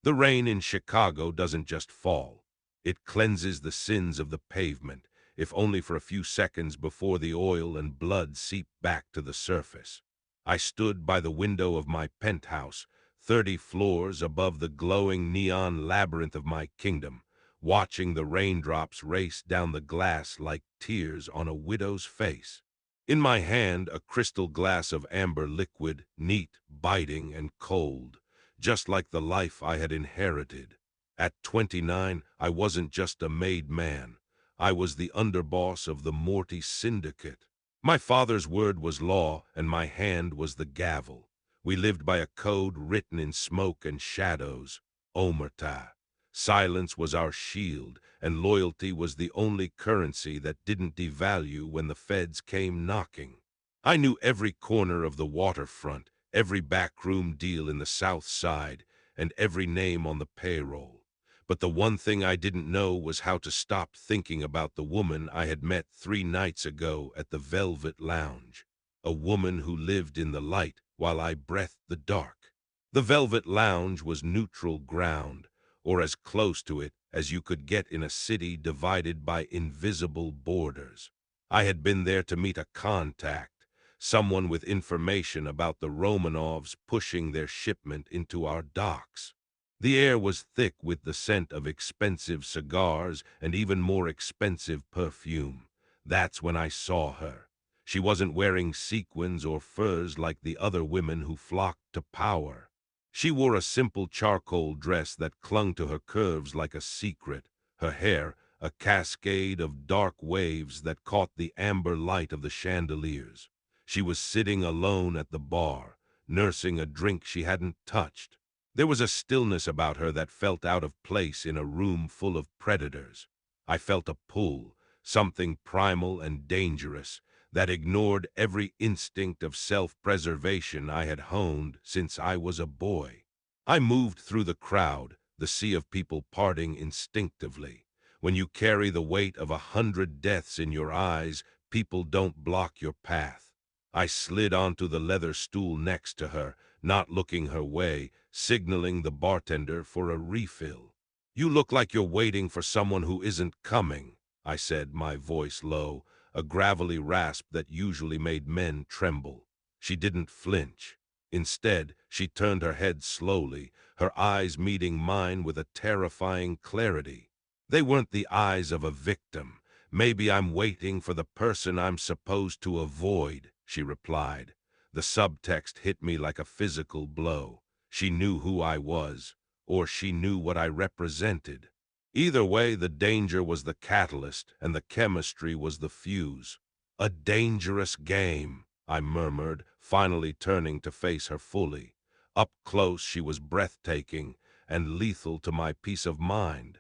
The rain in Chicago doesn't just fall. It cleanses the sins of the pavement, if only for a few seconds before the oil and blood seep back to the surface. I stood by the window of my penthouse, 30 floors above the glowing neon labyrinth of my kingdom, watching the raindrops race down the glass like tears on a widow's face. In my hand, a crystal glass of amber liquid, neat, biting, and cold, just like the life I had inherited. At 29, I wasn't just a made man. I was the underboss of the Morty syndicate. My father's word was law, and my hand was the gavel. We lived by a code written in smoke and shadows, omerta. Silence was our shield, and loyalty was the only currency that didn't devalue when the feds came knocking. I knew every corner of the waterfront, every backroom deal in the South Side, and every name on the payroll. But the one thing I didn't know was how to stop thinking about the woman I had met 3 nights ago at the Velvet Lounge. A woman who lived in the light while I breathed the dark. The Velvet Lounge was neutral ground, or as close to it as you could get in a city divided by invisible borders. I had been there to meet a contact, someone with information about the Romanovs pushing their shipment into our docks. The air was thick with the scent of expensive cigars and even more expensive perfume. That's when I saw her. She wasn't wearing sequins or furs like the other women who flocked to power. She wore a simple charcoal dress that clung to her curves like a secret, her hair a cascade of dark waves that caught the amber light of the chandeliers. She was sitting alone at the bar, nursing a drink she hadn't touched. There was a stillness about her that felt out of place in a room full of predators. I felt a pull, something primal and dangerous, that ignored every instinct of self-preservation I had honed since I was a boy. I moved through the crowd, the sea of people parting instinctively. When you carry the weight of 100 deaths in your eyes, people don't block your path. I slid onto the leather stool next to her, not looking her way, signaling the bartender for a refill. "You look like you're waiting for someone who isn't coming," I said, my voice low, a gravelly rasp that usually made men tremble. She didn't flinch. Instead, she turned her head slowly, her eyes meeting mine with a terrifying clarity. They weren't the eyes of a victim. "Maybe I'm waiting for the person I'm supposed to avoid," she replied. The subtext hit me like a physical blow. She knew who I was, or she knew what I represented. Either way, the danger was the catalyst, and the chemistry was the fuse. "A dangerous game," I murmured, finally turning to face her fully. Up close, she was breathtaking and lethal to my peace of mind.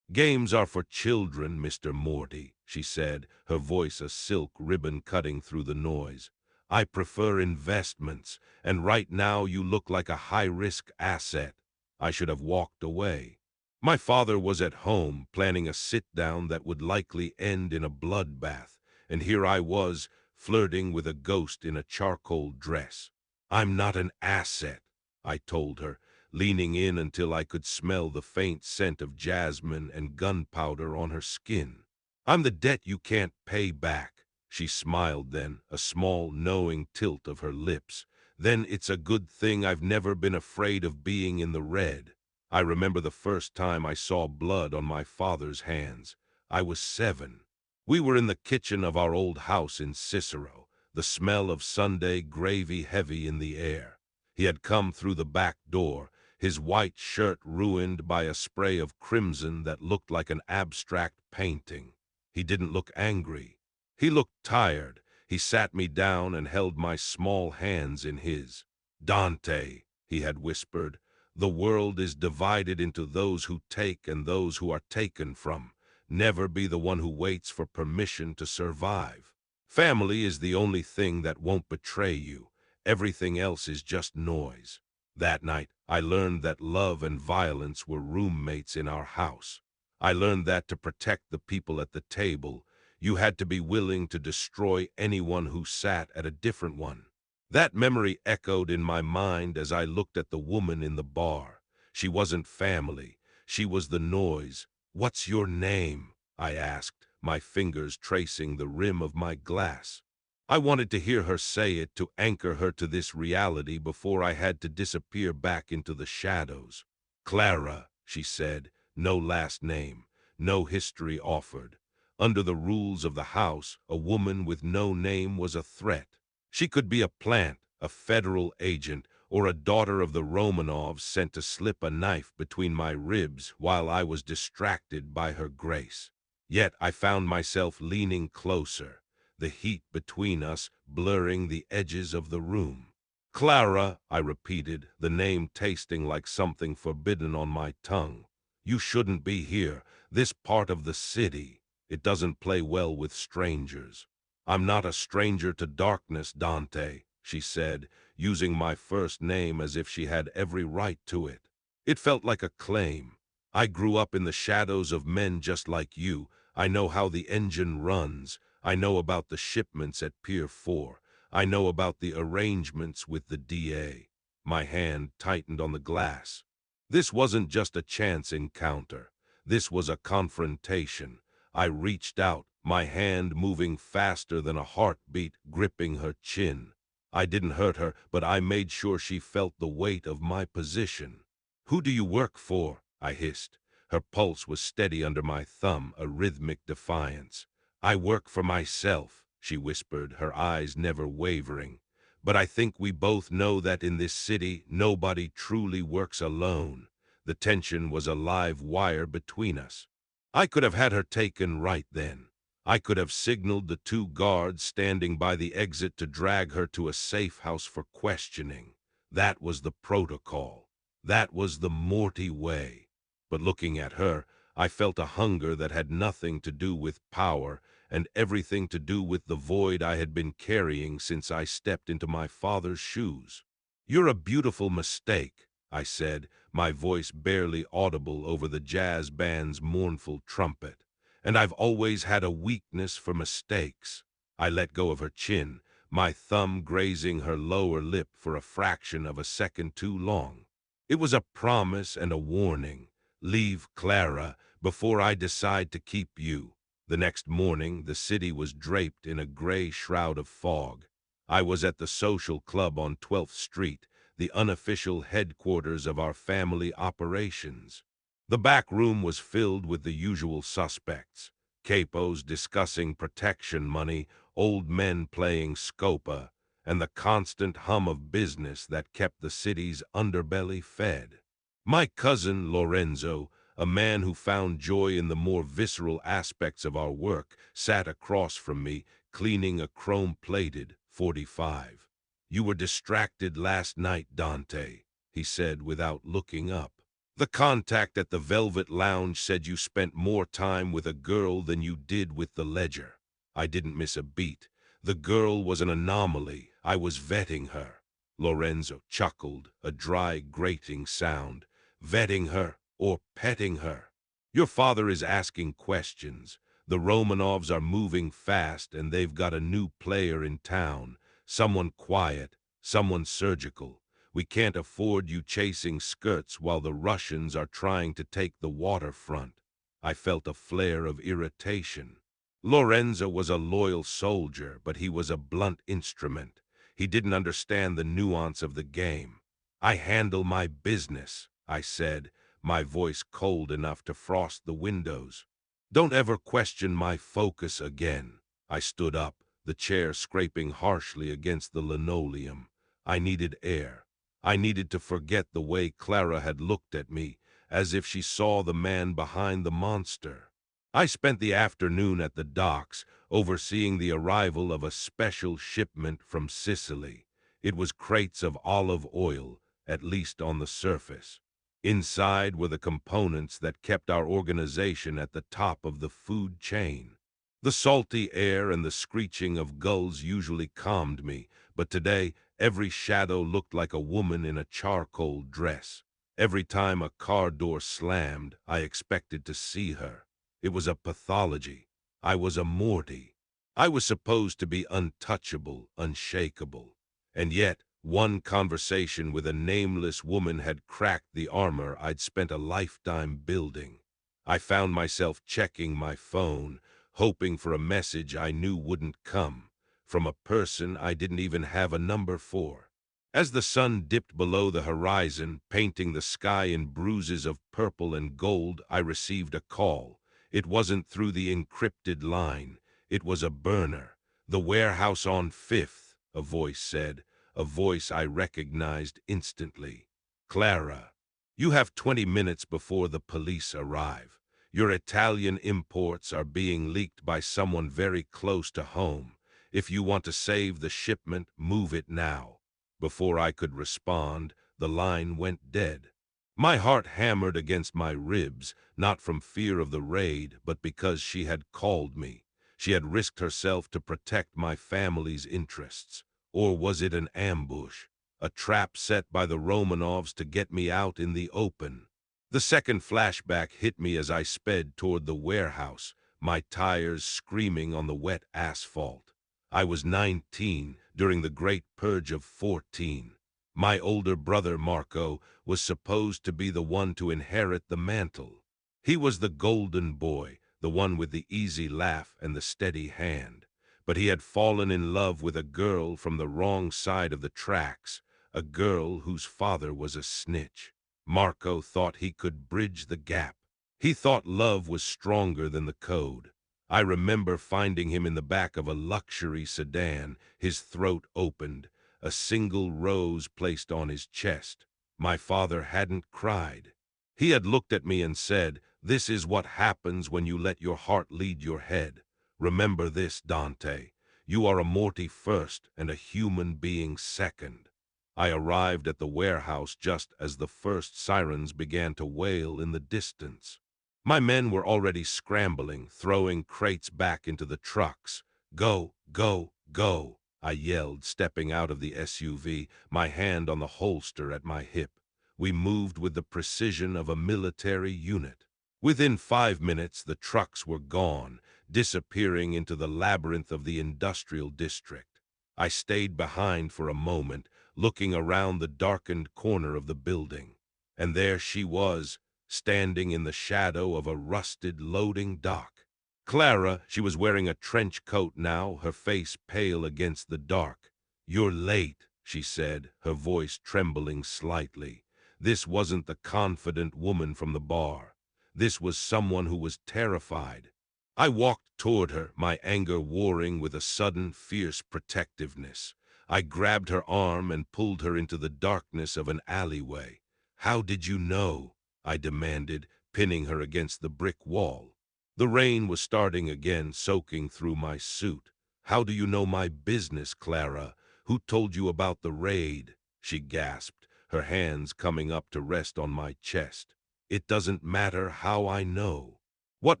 "Games are for children, Mr. Morty," she said, her voice a silk ribbon cutting through the noise. "I prefer investments, and right now you look like a high-risk asset." I should have walked away. My father was at home, planning a sit-down that would likely end in a bloodbath, and here I was, flirting with a ghost in a charcoal dress. "I'm not an asset," I told her, leaning in until I could smell the faint scent of jasmine and gunpowder on her skin. "I'm the debt you can't pay back." She smiled then, a small, knowing tilt of her lips. "Then it's a good thing I've never been afraid of being in the red." I remember the first time I saw blood on my father's hands. I was 7. We were in the kitchen of our old house in Cicero, the smell of Sunday gravy heavy in the air. He had come through the back door, his white shirt ruined by a spray of crimson that looked like an abstract painting. He didn't look angry. He looked tired. He sat me down and held my small hands in his. "Dante," he had whispered, "the world is divided into those who take and those who are taken from. Never be the one who waits for permission to survive. Family is the only thing that won't betray you. Everything else is just noise." That night, I learned that love and violence were roommates in our house. I learned that to protect the people at the table, you had to be willing to destroy anyone who sat at a different one. That memory echoed in my mind as I looked at the woman in the bar. She wasn't family. She was the noise. "What's your name?" I asked, my fingers tracing the rim of my glass. I wanted to hear her say it to anchor her to this reality before I had to disappear back into the shadows. "Clara," she said, no last name, no history offered. Under the rules of the house, a woman with no name was a threat. She could be a plant, a federal agent, or a daughter of the Romanovs sent to slip a knife between my ribs while I was distracted by her grace. Yet I found myself leaning closer, the heat between us blurring the edges of the room. "Clara," I repeated, the name tasting like something forbidden on my tongue. "You shouldn't be here. This part of the city, it doesn't play well with strangers." "I'm not a stranger to darkness, Dante," she said, using my first name as if she had every right to it. It felt like a claim. "I grew up in the shadows of men just like you. I know how the engine runs. I know about the shipments at Pier 4. I know about the arrangements with the DA. My hand tightened on the glass. This wasn't just a chance encounter. This was a confrontation. I reached out, my hand moving faster than a heartbeat, gripping her chin. I didn't hurt her, but I made sure she felt the weight of my position. "Who do you work for?" I hissed. Her pulse was steady under my thumb, a rhythmic defiance. "I work for myself," she whispered, her eyes never wavering. "But I think we both know that in this city, nobody truly works alone." The tension was a live wire between us. I could have had her taken right then. I could have signaled the 2 guards standing by the exit to drag her to a safe house for questioning. That was the protocol. That was the Morty way. But looking at her, I felt a hunger that had nothing to do with power and everything to do with the void I had been carrying since I stepped into my father's shoes. "You're a beautiful mistake," I said, my voice barely audible over the jazz band's mournful trumpet. "And I've always had a weakness for mistakes." I let go of her chin, my thumb grazing her lower lip for a fraction of a second too long. It was a promise and a warning. "Leave, Clara, before I decide to keep you." The next morning, the city was draped in a gray shroud of fog. I was at the social club on 12th Street, the unofficial headquarters of our family operations. The back room was filled with the usual suspects: capos discussing protection money, old men playing Scopa, and the constant hum of business that kept the city's underbelly fed. My cousin Lorenzo, a man who found joy in the more visceral aspects of our work, sat across from me, cleaning a chrome-plated .45. "You were distracted last night, Dante," he said without looking up. "The contact at the Velvet Lounge said you spent more time with a girl than you did with the ledger." I didn't miss a beat. The girl was an anomaly. I was vetting her. Lorenzo chuckled, a dry, grating sound. "Vetting her or petting her? Your father is asking questions. The Romanovs are moving fast, and they've got a new player in town. Someone quiet, someone surgical. We can't afford you chasing skirts while the Russians are trying to take the waterfront." I felt a flare of irritation. Lorenzo was a loyal soldier, but he was a blunt instrument. He didn't understand the nuance of the game. "I handle my business," I said, my voice cold enough to frost the windows. "Don't ever question my focus again." I stood up, the chair scraping harshly against the linoleum. I needed air. I needed to forget the way Clara had looked at me, as if she saw the man behind the monster. I spent the afternoon at the docks, overseeing the arrival of a special shipment from Sicily. It was crates of olive oil, at least on the surface. Inside were the components that kept our organization at the top of the food chain. The salty air and the screeching of gulls usually calmed me, but today every shadow looked like a woman in a charcoal dress. Every time a car door slammed, I expected to see her. It was a pathology. I was a Morty. I was supposed to be untouchable, unshakable. And yet, One conversation with a nameless woman had cracked the armor I'd spent a lifetime building. I found myself checking my phone, hoping for a message I knew wouldn't come, from a person I didn't even have a number for. As the sun dipped below the horizon, painting the sky in bruises of purple and gold, I received a call. It wasn't through the encrypted line. It was a burner. "The warehouse on Fifth," a voice said, a voice I recognized instantly. "Clara, you have 20 minutes before the police arrive. Your Italian imports are being leaked by someone very close to home. If you want to save the shipment, move it now." Before I could respond, the line went dead. My heart hammered against my ribs, not from fear of the raid, but because she had called me. She had risked herself to protect my family's interests. Or was it an ambush, a trap set by the Romanovs to get me out in the open? The second flashback hit me as I sped toward the warehouse, my tires screaming on the wet asphalt. I was 19 during the Great Purge of 14. My older brother, Marco, was supposed to be the one to inherit the mantle. He was the golden boy, the one with the easy laugh and the steady hand. But he had fallen in love with a girl from the wrong side of the tracks, a girl whose father was a snitch. Marco thought he could bridge the gap. He thought love was stronger than the code. I remember finding him in the back of a luxury sedan, his throat opened, a single rose placed on his chest. My father hadn't cried. He had looked at me and said, "This is what happens when you let your heart lead your head. Remember this, Dante. You are a Morty first and a human being second." I arrived at the warehouse just as the first sirens began to wail in the distance. My men were already scrambling, throwing crates back into the trucks. "Go, go, go," I yelled, stepping out of the SUV, my hand on the holster at my hip. We moved with the precision of a military unit. Within 5 minutes, the trucks were gone, disappearing into the labyrinth of the industrial district. I stayed behind for a moment, looking around the darkened corner of the building. And there she was, standing in the shadow of a rusted loading dock. Clara, she was wearing a trench coat now, her face pale against the dark. "You're late," she said, her voice trembling slightly. This wasn't the confident woman from the bar. This was someone who was terrified. I walked toward her, my anger warring with a sudden, fierce protectiveness. I grabbed her arm and pulled her into the darkness of an alleyway. "How did you know?" I demanded, pinning her against the brick wall. The rain was starting again, soaking through my suit. "How do you know my business, Clara? Who told you about the raid?" she gasped, her hands coming up to rest on my chest. "It doesn't matter how I know. What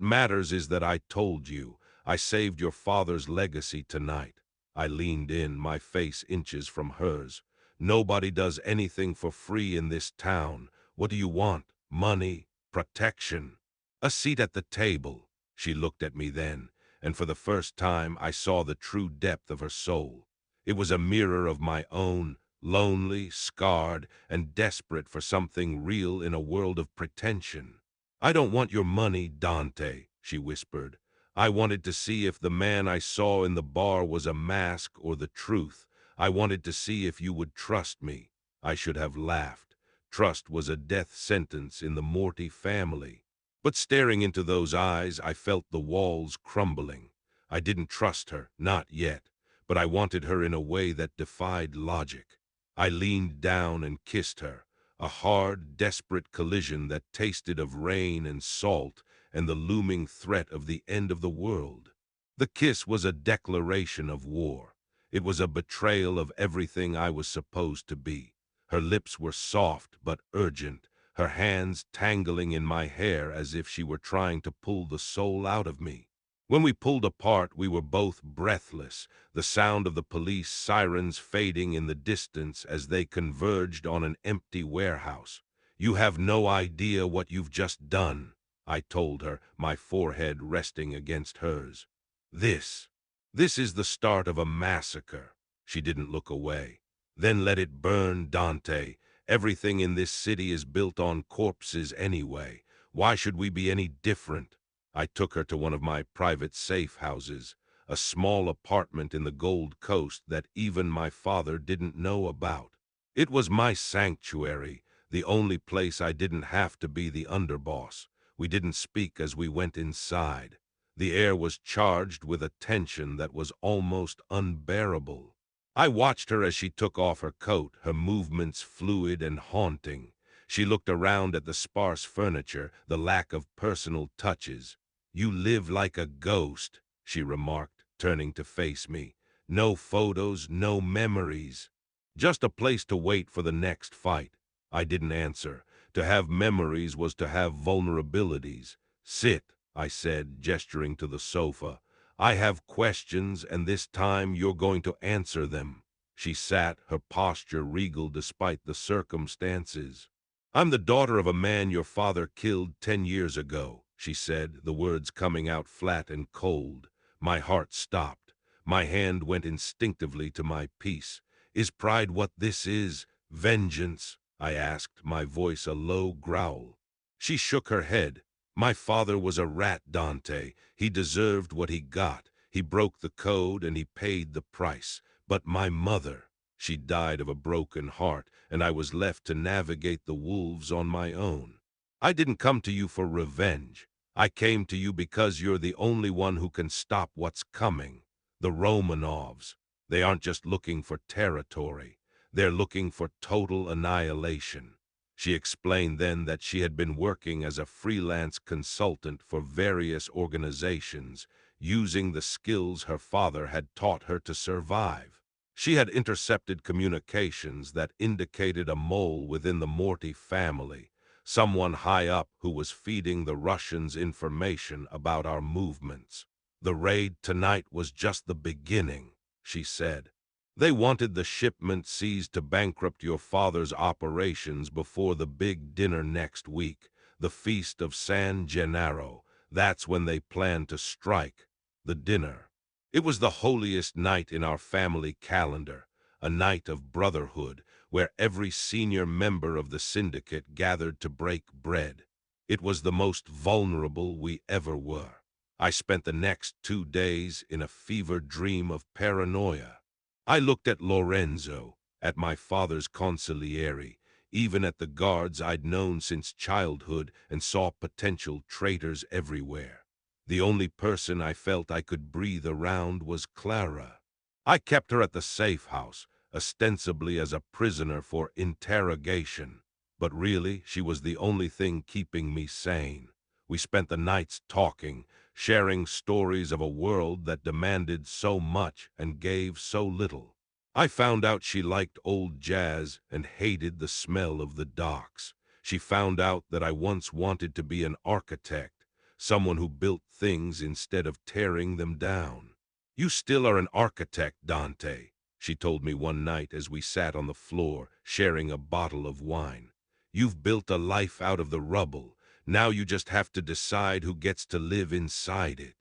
matters is that I told you. I saved your father's legacy tonight." I leaned in, my face inches from hers. "Nobody does anything for free in this town. What do you want? Money? Protection? A seat at the table?" She looked at me then, and for the first time I saw the true depth of her soul. It was a mirror of my own, lonely, scarred, and desperate for something real in a world of pretension. "I don't want your money, Dante," she whispered. "I wanted to see if the man I saw in the bar was a mask or the truth. I wanted to see if you would trust me." I should have laughed. Trust was a death sentence in the Morty family. But staring into those eyes, I felt the walls crumbling. I didn't trust her, not yet, but I wanted her in a way that defied logic. I leaned down and kissed her, a hard, desperate collision that tasted of rain and salt and the looming threat of the end of the world. The kiss was a declaration of war. It was a betrayal of everything I was supposed to be. Her lips were soft but urgent, her hands tangling in my hair as if she were trying to pull the soul out of me. When we pulled apart, we were both breathless, the sound of the police sirens fading in the distance as they converged on an empty warehouse. "You have no idea what you've just done," I told her, my forehead resting against hers. This is the start of a massacre." She didn't look away. Then let it burn, Dante. Everything in this city is built on corpses anyway. Why should we be any different? I took her to one of my private safe houses, a small apartment in the Gold Coast that even my father didn't know about. It was my sanctuary, the only place I didn't have to be the underboss. We didn't speak as we went inside. The air was charged with a tension that was almost unbearable. I watched her as she took off her coat, her movements fluid and haunting. She looked around at the sparse furniture, the lack of personal touches. "You live like a ghost," she remarked, turning to face me. "No photos, no memories. Just a place to wait for the next fight." I didn't answer. To have memories was to have vulnerabilities. "Sit," I said, gesturing to the sofa. "I have questions, and this time you're going to answer them." She sat, her posture regal despite the circumstances. "I'm the daughter of a man your father killed 10 years ago," she said, the words coming out flat and cold. My heart stopped. My hand went instinctively to my piece. "Is pride what this is? Vengeance?" I asked, my voice a low growl. She shook her head. "My father was a rat, Dante. He deserved what he got. He broke the code and he paid the price. But my mother, she died of a broken heart, and I was left to navigate the wolves on my own. I didn't come to you for revenge. I came to you because you're the only one who can stop what's coming. The Romanovs. They aren't just looking for territory. They're looking for total annihilation." She explained then that she had been working as a freelance consultant for various organizations, using the skills her father had taught her to survive. She had intercepted communications that indicated a mole within the Morty family, someone high up who was feeding the Russians information about our movements. "The raid tonight was just the beginning," she said. "They wanted the shipment seized to bankrupt your father's operations before the big dinner next week, the feast of San Gennaro. That's when they planned to strike." The dinner. It was the holiest night in our family calendar, a night of brotherhood, where every senior member of the syndicate gathered to break bread. It was the most vulnerable we ever were. I spent the next 2 days in a fever dream of paranoia. I looked at Lorenzo, at my father's consigliere, even at the guards I'd known since childhood, and saw potential traitors everywhere. The only person I felt I could breathe around was Clara. I kept her at the safe house, ostensibly as a prisoner for interrogation. But really, she was the only thing keeping me sane. We spent the nights talking, sharing stories of a world that demanded so much and gave so little. I found out she liked old jazz and hated the smell of the docks. She found out that I once wanted to be an architect, someone who built things instead of tearing them down. "You still are an architect, Dante," she told me one night as we sat on the floor, sharing a bottle of wine. "You've built a life out of the rubble. Now you just have to decide who gets to live inside it."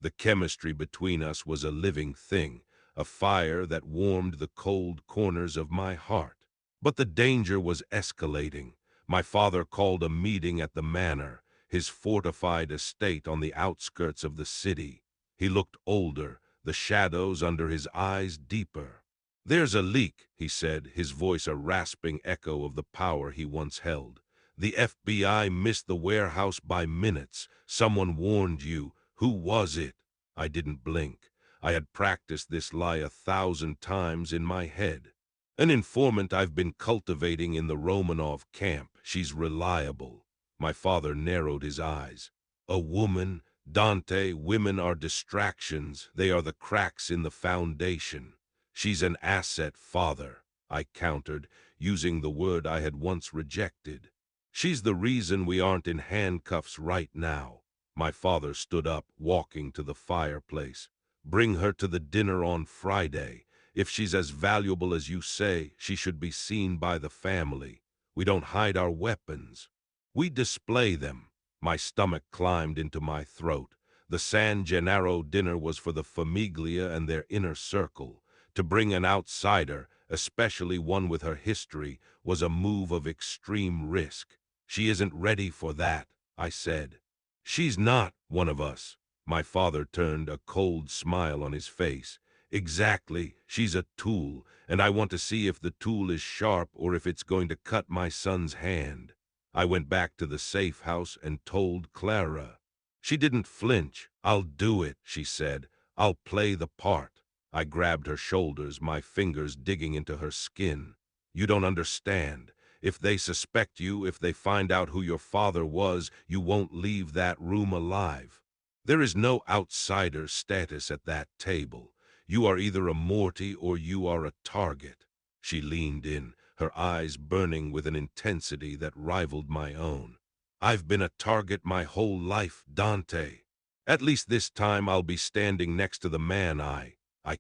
The chemistry between us was a living thing, a fire that warmed the cold corners of my heart. But the danger was escalating. My father called a meeting at the manor, his fortified estate on the outskirts of the city. He looked older, the shadows under his eyes deeper. "There's a leak," he said, his voice a rasping echo of the power he once held. "The FBI missed the warehouse by minutes. Someone warned you. Who was it?" I didn't blink. I had practiced this lie 1,000 times in my head. "An informant I've been cultivating in the Romanov camp. She's reliable." My father narrowed his eyes. "A woman? Dante, women are distractions. They are the cracks in the foundation." "She's an asset, father," I countered, using the word I had once rejected. "She's the reason we aren't in handcuffs right now." My father stood up, walking to the fireplace. "Bring her to the dinner on Friday. If she's as valuable as you say, she should be seen by the family. We don't hide our weapons. We display them." My stomach climbed into my throat. The San Gennaro dinner was for the famiglia and their inner circle. To bring an outsider, especially one with her history, was a move of extreme risk. She isn't ready for that, I said. She's not one of us. My father turned a cold smile on his face. Exactly, she's a tool, and I want to see if the tool is sharp or if it's going to cut my son's hand. I went back to the safe house and told Clara. She didn't flinch. I'll do it, she said. I'll play the part. I grabbed her shoulders, my fingers digging into her skin. You don't understand. If they suspect you, if they find out who your father was, you won't leave that room alive. There is no outsider status at that table. You are either a Morty or you are a target. She leaned in, her eyes burning with an intensity that rivaled my own. I've been a target my whole life, Dante. At least this time I'll be standing next to the man I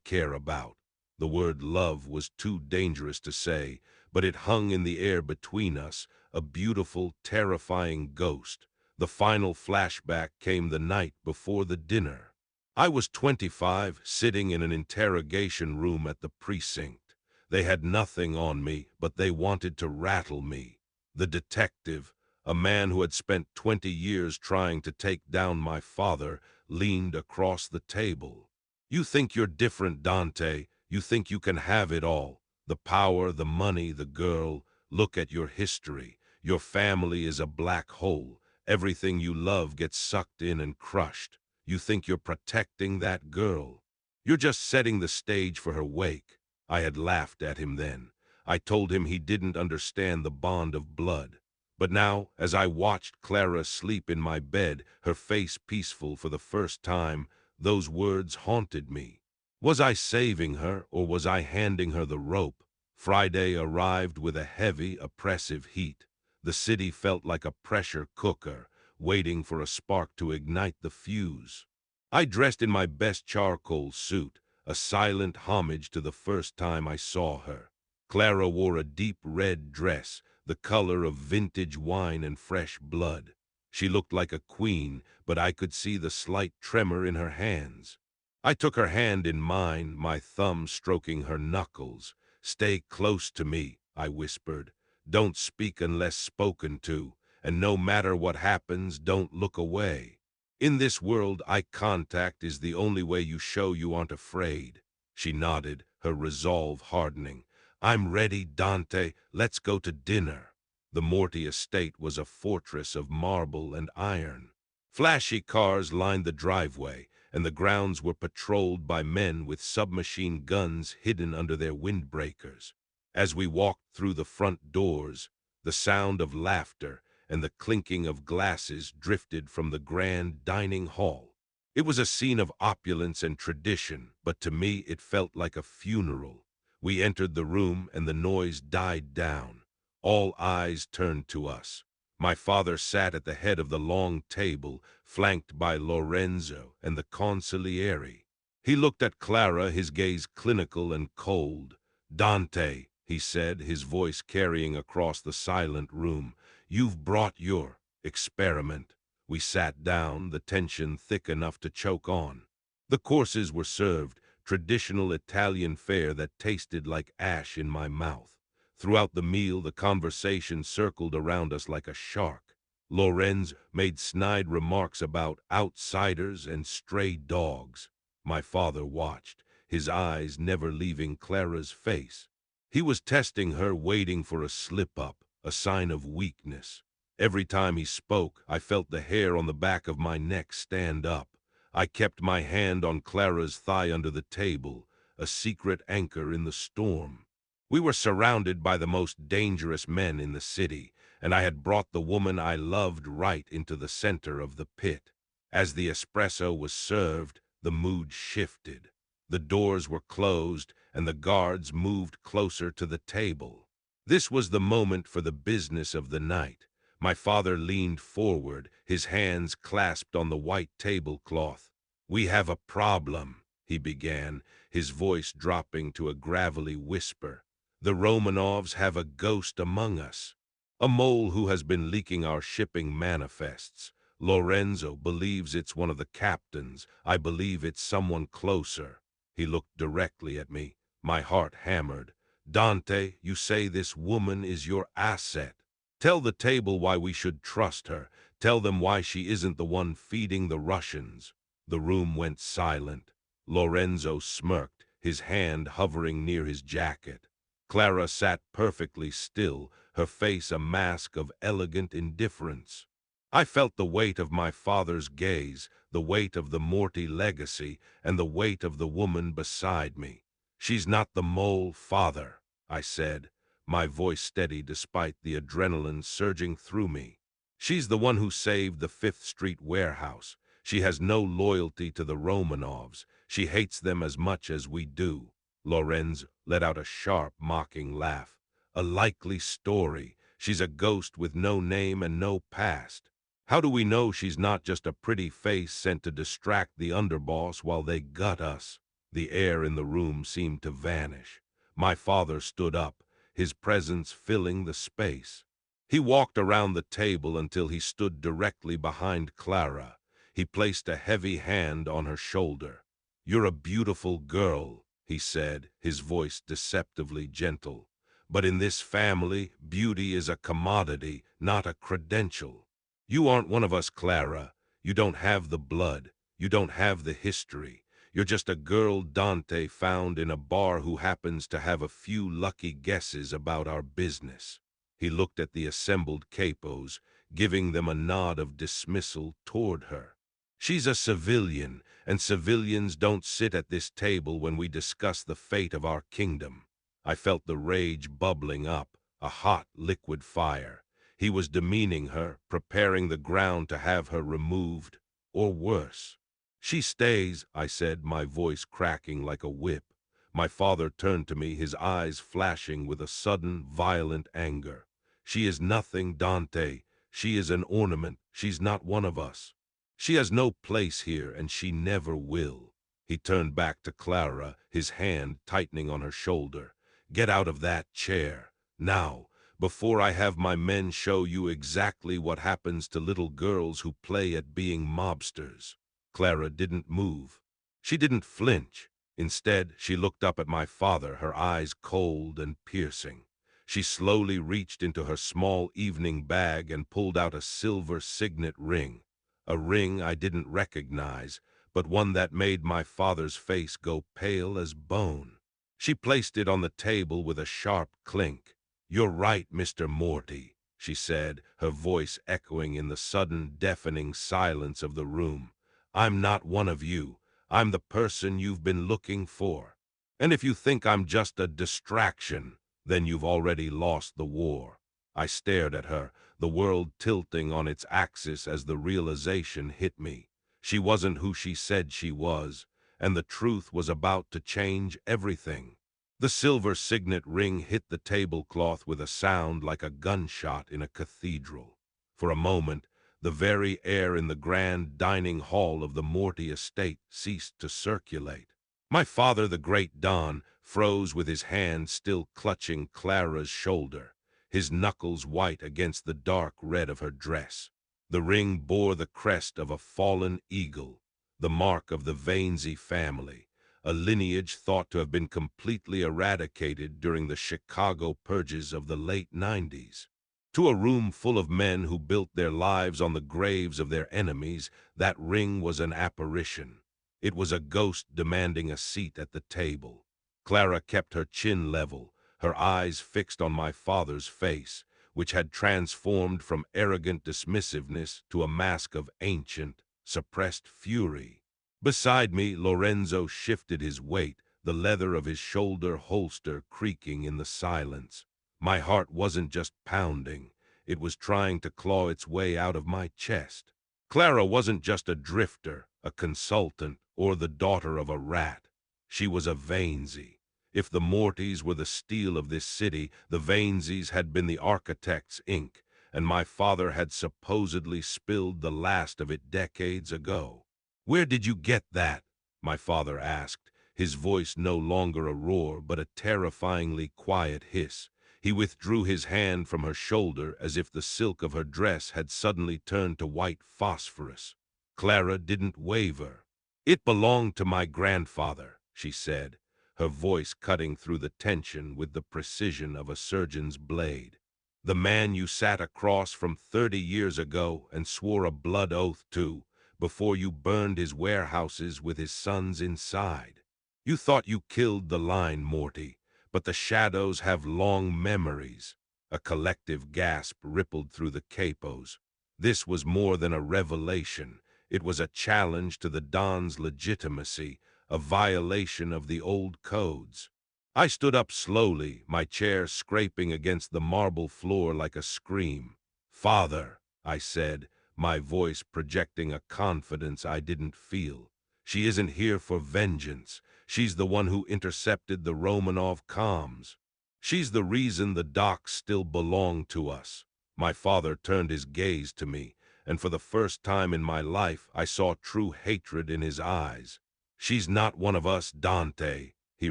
care about. The word love was too dangerous to say, but it hung in the air between us, a beautiful, terrifying ghost. The final flashback came the night before the dinner. I was 25, sitting in an interrogation room at the precinct. They had nothing on me, but they wanted to rattle me. The detective, a man who had spent 20 years trying to take down my father, leaned across the table. You think you're different, Dante. You think you can have it all. The power, the money, the girl. Look at your history. Your family is a black hole. Everything you love gets sucked in and crushed. You think you're protecting that girl. You're just setting the stage for her wake. I had laughed at him then. I told him he didn't understand the bond of blood. But now, as I watched Clara sleep in my bed, her face peaceful for the first time, those words haunted me. Was I saving her, or was I handing her the rope? Friday arrived with a heavy, oppressive heat. The city felt like a pressure cooker, waiting for a spark to ignite the fuse. I dressed in my best charcoal suit, a silent homage to the first time I saw her. Clara wore a deep red dress, the color of vintage wine and fresh blood. She looked like a queen, but I could see the slight tremor in her hands. I took her hand in mine, my thumb stroking her knuckles. "Stay close to me," I whispered. "Don't speak unless spoken to, and no matter what happens, don't look away. In this world, eye contact is the only way you show you aren't afraid." She nodded, her resolve hardening. "I'm ready, Dante. Let's go to dinner." The Morty estate was a fortress of marble and iron. Flashy cars lined the driveway, and the grounds were patrolled by men with submachine guns hidden under their windbreakers. As we walked through the front doors, the sound of laughter and the clinking of glasses drifted from the grand dining hall. It was a scene of opulence and tradition, but to me it felt like a funeral. We entered the room and the noise died down. All eyes turned to us. My father sat at the head of the long table, flanked by Lorenzo and the consigliere. He looked at Clara, his gaze clinical and cold. "Dante," he said, his voice carrying across the silent room, "you've brought your experiment." We sat down, the tension thick enough to choke on. The courses were served, traditional Italian fare that tasted like ash in my mouth. Throughout the meal, the conversation circled around us like a shark. Lorenzo made snide remarks about outsiders and stray dogs. My father watched, his eyes never leaving Clara's face. He was testing her, waiting for a slip-up, a sign of weakness. Every time he spoke, I felt the hair on the back of my neck stand up. I kept my hand on Clara's thigh under the table, a secret anchor in the storm. We were surrounded by the most dangerous men in the city, and I had brought the woman I loved right into the center of the pit. As the espresso was served, the mood shifted. The doors were closed, and the guards moved closer to the table. This was the moment for the business of the night. My father leaned forward, his hands clasped on the white tablecloth. "We have a problem," he began, his voice dropping to a gravelly whisper. "The Romanovs have a ghost among us. A mole who has been leaking our shipping manifests. Lorenzo believes it's one of the captains. I believe it's someone closer." He looked directly at me. My heart hammered. Dante, you say this woman is your asset. Tell the table why we should trust her. Tell them why she isn't the one feeding the Russians." The room went silent. Lorenzo smirked, his hand hovering near his jacket. Clara sat perfectly still, her face a mask of elegant indifference. I felt the weight of my father's gaze, the weight of the Morty legacy, and the weight of the woman beside me. "She's not the mole, father," I said, my voice steady despite the adrenaline surging through me. "She's the one who saved the Fifth Street warehouse. She has no loyalty to the Romanovs. She hates them as much as we do." Lorenz let out a sharp, mocking laugh. "A likely story. She's a ghost with no name and no past. How do we know she's not just a pretty face sent to distract the underboss while they gut us?" The air in the room seemed to vanish. My father stood up, his presence filling the space. He walked around the table until he stood directly behind Clara. He placed a heavy hand on her shoulder. "You're a beautiful girl," he said, his voice deceptively gentle. "But in this family, beauty is a commodity, not a credential. You aren't one of us, Clara. You don't have the blood. You don't have the history. You're just a girl Dante found in a bar who happens to have a few lucky guesses about our business." He looked at the assembled capos, giving them a nod of dismissal toward her. "She's a civilian, and civilians don't sit at this table when we discuss the fate of our kingdom." I felt the rage bubbling up, a hot liquid fire. He was demeaning her, preparing the ground to have her removed, or worse. "She stays," I said, my voice cracking like a whip. My father turned to me, his eyes flashing with a sudden, violent anger. "She is nothing, Dante. She is an ornament. She's not one of us. She has no place here, and she never will." He turned back to Clara, his hand tightening on her shoulder. "Get out of that chair, now, before I have my men show you exactly what happens to little girls who play at being mobsters." Clara didn't move. She didn't flinch. Instead, she looked up at my father, her eyes cold and piercing. She slowly reached into her small evening bag and pulled out a silver signet ring. A ring I didn't recognize, but one that made my father's face go pale as bone. She placed it on the table with a sharp clink. "You're right, Mr. Morty," she said, her voice echoing in the sudden, deafening silence of the room. "I'm not one of you. I'm the person you've been looking for. And if you think I'm just a distraction, then you've already lost the war." I stared at her, the world tilting on its axis as the realization hit me. She wasn't who she said she was, and the truth was about to change everything. The silver signet ring hit the tablecloth with a sound like a gunshot in a cathedral. For a moment, the very air in the grand dining hall of the Morty estate ceased to circulate. My father, the great Don, froze with his hand still clutching Clara's shoulder, his knuckles white against the dark red of her dress. The ring bore the crest of a fallen eagle, the mark of the Vainsy family, a lineage thought to have been completely eradicated during the Chicago purges of the late 90s. To a room full of men who built their lives on the graves of their enemies, that ring was an apparition. It was a ghost demanding a seat at the table. Clara kept her chin level, her eyes fixed on my father's face, which had transformed from arrogant dismissiveness to a mask of ancient, suppressed fury. Beside me, Lorenzo shifted his weight, the leather of his shoulder holster creaking in the silence. My heart wasn't just pounding, it was trying to claw its way out of my chest. Clara wasn't just a drifter, a consultant, or the daughter of a rat. She was a Vainsy. If the Mortys were the steel of this city, the Vainsies had been the architect's ink, and my father had supposedly spilled the last of it decades ago. "Where did you get that?" my father asked, his voice no longer a roar but a terrifyingly quiet hiss. He withdrew his hand from her shoulder as if the silk of her dress had suddenly turned to white phosphorus. Clara didn't waver. "It belonged to my grandfather," she said. her voice cutting through the tension with the precision of a surgeon's blade. "The man you sat across from 30 years ago and swore a blood oath to, before you burned his warehouses with his sons inside. You thought you killed the line, Morty, but the shadows have long memories." A collective gasp rippled through the capos. This was more than a revelation. It was a challenge to the Don's legitimacy, a violation of the old codes. I stood up slowly, my chair scraping against the marble floor like a scream. "Father," I said, my voice projecting a confidence I didn't feel. "She isn't here for vengeance. She's the one who intercepted the Romanov comms. She's the reason the docks still belong to us." My father turned his gaze to me, and for the first time in my life I saw true hatred in his eyes. "She's not one of us, Dante," he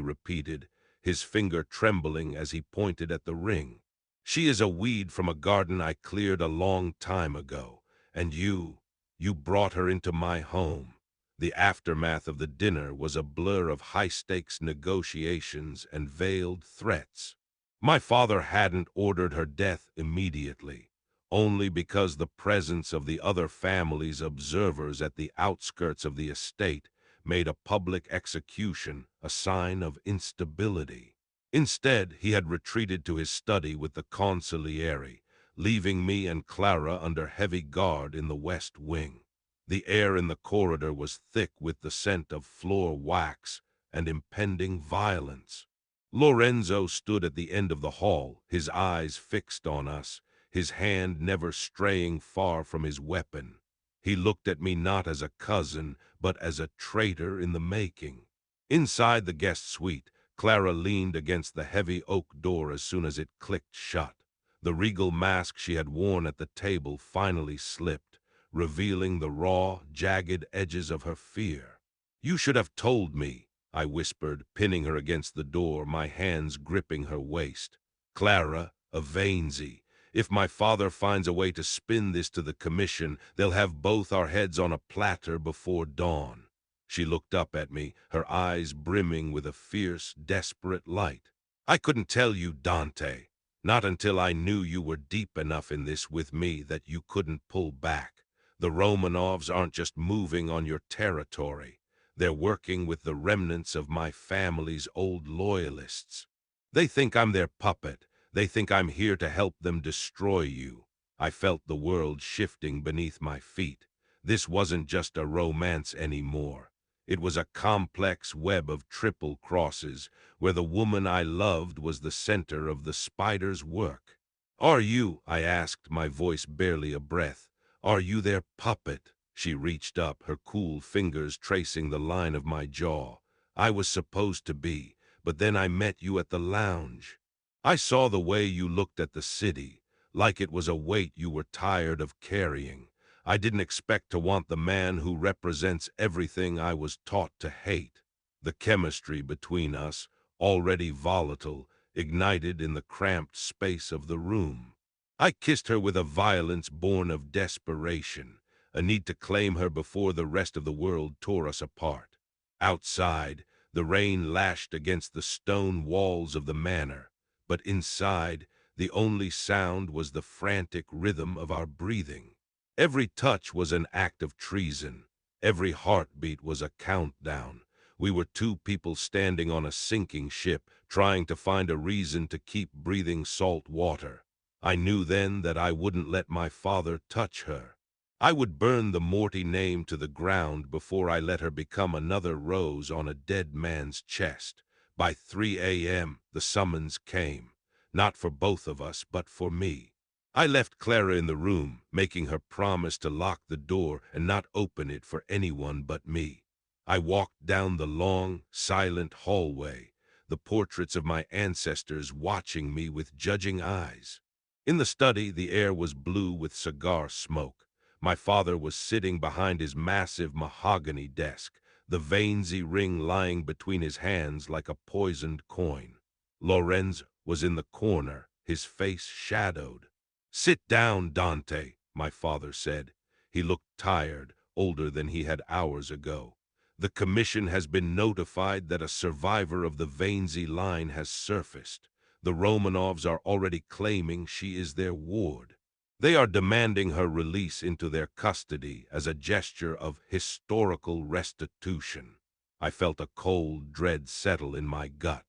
repeated, his finger trembling as he pointed at the ring. "She is a weed from a garden I cleared a long time ago, and you brought her into my home." The aftermath of the dinner was a blur of high-stakes negotiations and veiled threats. My father hadn't ordered her death immediately, only because the presence of the other family's observers at the outskirts of the estate made a public execution a sign of instability. Instead, he had retreated to his study with the consigliere, leaving me and Clara under heavy guard in the west wing. The air in the corridor was thick with the scent of floor wax and impending violence. Lorenzo stood at the end of the hall, his eyes fixed on us, his hand never straying far from his weapon. He looked at me not as a cousin, but as a traitor in the making. Inside the guest suite, Clara leaned against the heavy oak door as soon as it clicked shut. The regal mask she had worn at the table finally slipped, revealing the raw, jagged edges of her fear. "You should have told me," I whispered, pinning her against the door, my hands gripping her waist. "Clara, a Vainsy. If my father finds a way to spin this to the commission, they'll have both our heads on a platter before dawn." She looked up at me, her eyes brimming with a fierce, desperate light. "I couldn't tell you, Dante. Not until I knew you were deep enough in this with me that you couldn't pull back. The Romanovs aren't just moving on your territory. They're working with the remnants of my family's old loyalists. They think I'm their puppet. They think I'm here to help them destroy you." I felt the world shifting beneath my feet. This wasn't just a romance anymore. It was a complex web of triple crosses, where the woman I loved was the center of the spider's work. "Are you," I asked, my voice barely a breath, "are you their puppet?" She reached up, her cool fingers tracing the line of my jaw. "I was supposed to be, but then I met you at the lounge. I saw the way you looked at the city, like it was a weight you were tired of carrying. I didn't expect to want the man who represents everything I was taught to hate." The chemistry between us, already volatile, ignited in the cramped space of the room. I kissed her with a violence born of desperation, a need to claim her before the rest of the world tore us apart. Outside, the rain lashed against the stone walls of the manor, but inside, the only sound was the frantic rhythm of our breathing. Every touch was an act of treason. Every heartbeat was a countdown. We were two people standing on a sinking ship, trying to find a reason to keep breathing salt water. I knew then that I wouldn't let my father touch her. I would burn the Morty name to the ground before I let her become another rose on a dead man's chest. By 3 a.m., the summons came. Not for both of us, but for me. I left Clara in the room, making her promise to lock the door and not open it for anyone but me. I walked down the long, silent hallway, the portraits of my ancestors watching me with judging eyes. In the study, the air was blue with cigar smoke. My father was sitting behind his massive mahogany desk, the Vainsy ring lying between his hands like a poisoned coin. Lorenzo was in the corner, his face shadowed. "Sit down, Dante," my father said. He looked tired, older than he had hours ago. The commission has been notified that a survivor of the Vainsy line has surfaced. The Romanovs are already claiming she is their ward. They are demanding her release into their custody as a gesture of historical restitution. I felt a cold dread settle in my gut.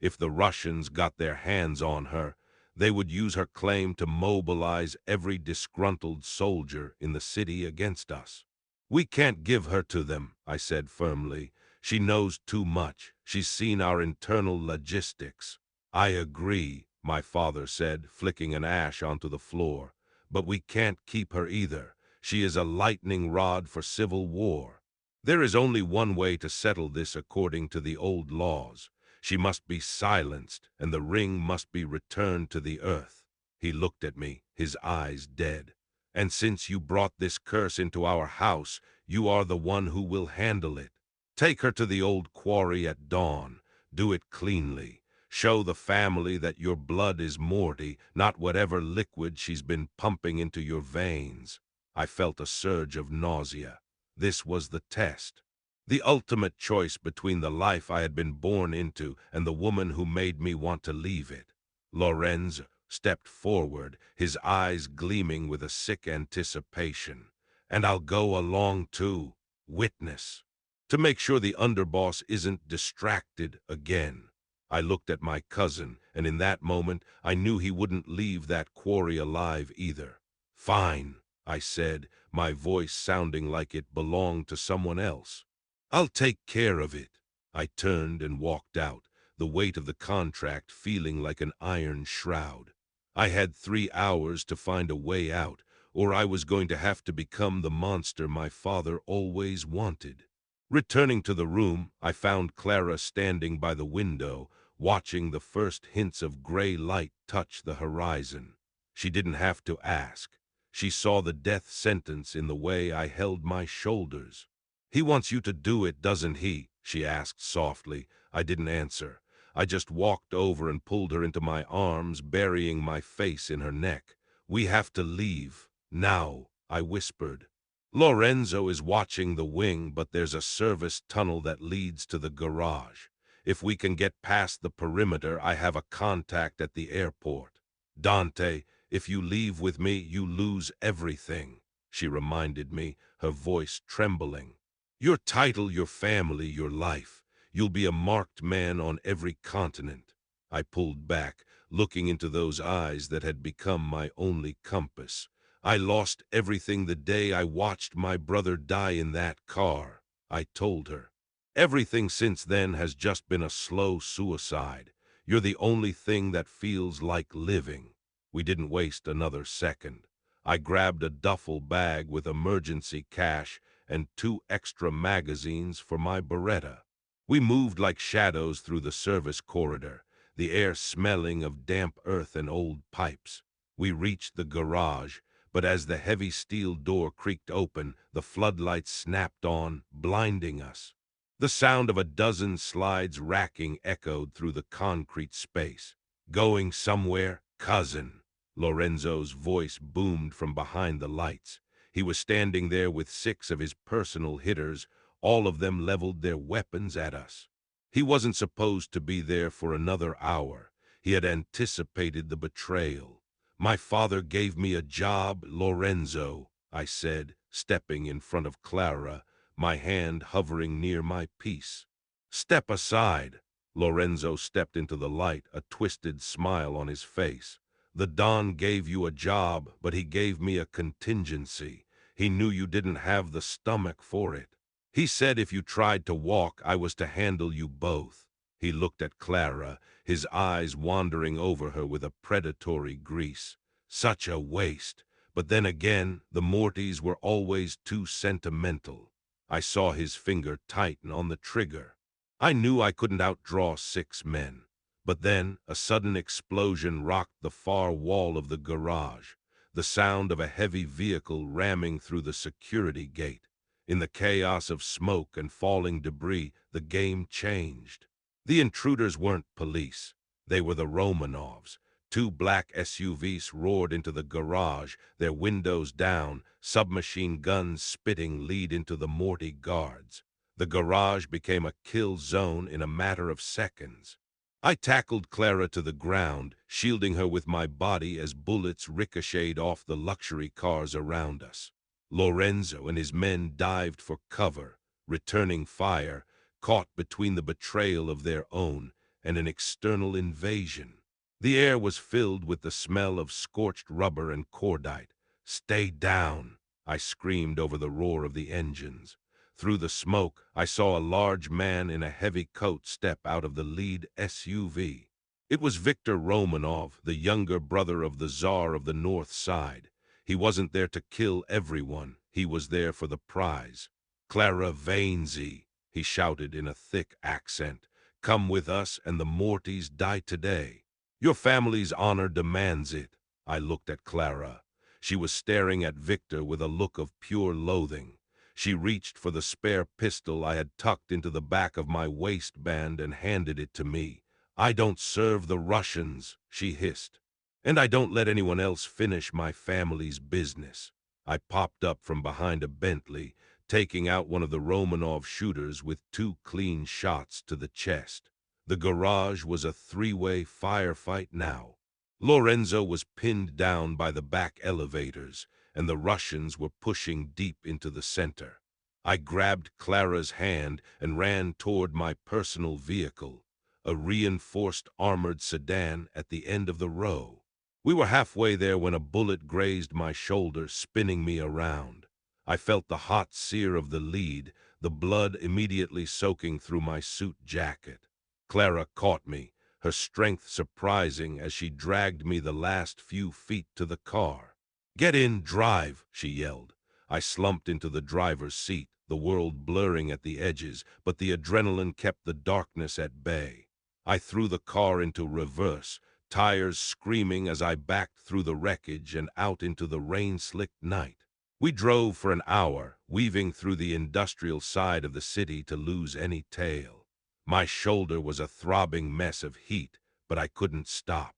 If the Russians got their hands on her, they would use her claim to mobilize every disgruntled soldier in the city against us. We can't give her to them, I said firmly. She knows too much. She's seen our internal logistics. I agree, my father said, flicking an ash onto the floor. But we can't keep her either. She is a lightning rod for civil war. There is only one way to settle this according to the old laws. She must be silenced, and the ring must be returned to the earth. He looked at me, his eyes dead. And since you brought this curse into our house, you are the one who will handle it. Take her to the old quarry at dawn. Do it cleanly. Show the family that your blood is Morty, not whatever liquid she's been pumping into your veins. I felt a surge of nausea. This was the test. The ultimate choice between the life I had been born into and the woman who made me want to leave it. Lorenzo stepped forward, his eyes gleaming with a sick anticipation. And I'll go along too, witness, to make sure the underboss isn't distracted again. I looked at my cousin, and in that moment I knew he wouldn't leave that quarry alive either. Fine, I said, my voice sounding like it belonged to someone else. I'll take care of it. I turned and walked out, the weight of the contract feeling like an iron shroud. I had 3 hours to find a way out, or I was going to have to become the monster my father always wanted. Returning to the room, I found Clara standing by the window, watching the first hints of gray light touch the horizon. She didn't have to ask. She saw the death sentence in the way I held my shoulders. "He wants you to do it, doesn't he?" she asked softly. I didn't answer. I just walked over and pulled her into my arms, burying my face in her neck. "We have to leave. Now," I whispered. "Lorenzo is watching the wing, but there's a service tunnel that leads to the garage. If we can get past the perimeter, I have a contact at the airport. Dante, if you leave with me, you lose everything," she reminded me, her voice trembling. "Your title, your family, your life. You'll be a marked man on every continent." I pulled back, looking into those eyes that had become my only compass. "I lost everything the day I watched my brother die in that car," I told her. "Everything since then has just been a slow suicide. You're the only thing that feels like living." We didn't waste another second. I grabbed a duffel bag with emergency cash and 2 extra magazines for my Beretta. We moved like shadows through the service corridor, the air smelling of damp earth and old pipes. We reached the garage, but as the heavy steel door creaked open, the floodlights snapped on, blinding us. The sound of a dozen slides racking echoed through the concrete space. "Going somewhere, cousin?" Lorenzo's voice boomed from behind the lights. He was standing there with 6 of his personal hitters, all of them leveled their weapons at us. He wasn't supposed to be there for another hour. He had anticipated the betrayal. "My father gave me a job, Lorenzo," I said, stepping in front of Clara, my hand hovering near my piece. "Step aside." Lorenzo stepped into the light, a twisted smile on his face. "The Don gave you a job, but he gave me a contingency. He knew you didn't have the stomach for it. He said if you tried to walk, I was to handle you both." He looked at Clara, his eyes wandering over her with a predatory grease. Such a waste. But then again, the Mortys were always too sentimental. I saw his finger tighten on the trigger. I knew I couldn't outdraw 6 men. But then a sudden explosion rocked the far wall of the garage, the sound of a heavy vehicle ramming through the security gate. In the chaos of smoke and falling debris, the game changed. The intruders weren't police. They were the Romanovs. 2 black SUVs roared into the garage, their windows down, submachine guns spitting lead into the Morty guards. The garage became a kill zone in a matter of seconds. I tackled Clara to the ground, shielding her with my body as bullets ricocheted off the luxury cars around us. Lorenzo and his men dived for cover, returning fire, caught between the betrayal of their own and an external invasion. The air was filled with the smell of scorched rubber and cordite. "Stay down!" I screamed over the roar of the engines. Through the smoke, I saw a large man in a heavy coat step out of the lead SUV. It was Viktor Romanov, the younger brother of the Tsar of the North Side. He wasn't there to kill everyone. He was there for the prize. "Clara Vainzy," he shouted in a thick accent. "Come with us and the Mortys die today. Your family's honor demands it." I looked at Clara. She was staring at Victor with a look of pure loathing. She reached for the spare pistol I had tucked into the back of my waistband and handed it to me. "I don't serve the Russians," she hissed. "And I don't let anyone else finish my family's business." I popped up from behind a Bentley, taking out one of the Romanov shooters with 2 clean shots to the chest. The garage was a 3-way firefight now. Lorenzo was pinned down by the back elevators, and the Russians were pushing deep into the center. I grabbed Clara's hand and ran toward my personal vehicle, a reinforced armored sedan at the end of the row. We were halfway there when a bullet grazed my shoulder, spinning me around. I felt the hot sear of the lead, the blood immediately soaking through my suit jacket. Clara caught me, her strength surprising as she dragged me the last few feet to the car. "Get in, drive," she yelled. I slumped into the driver's seat, the world blurring at the edges, but the adrenaline kept the darkness at bay. I threw the car into reverse, tires screaming as I backed through the wreckage and out into the rain-slicked night. We drove for an hour, weaving through the industrial side of the city to lose any tail. My shoulder was a throbbing mess of heat, but I couldn't stop.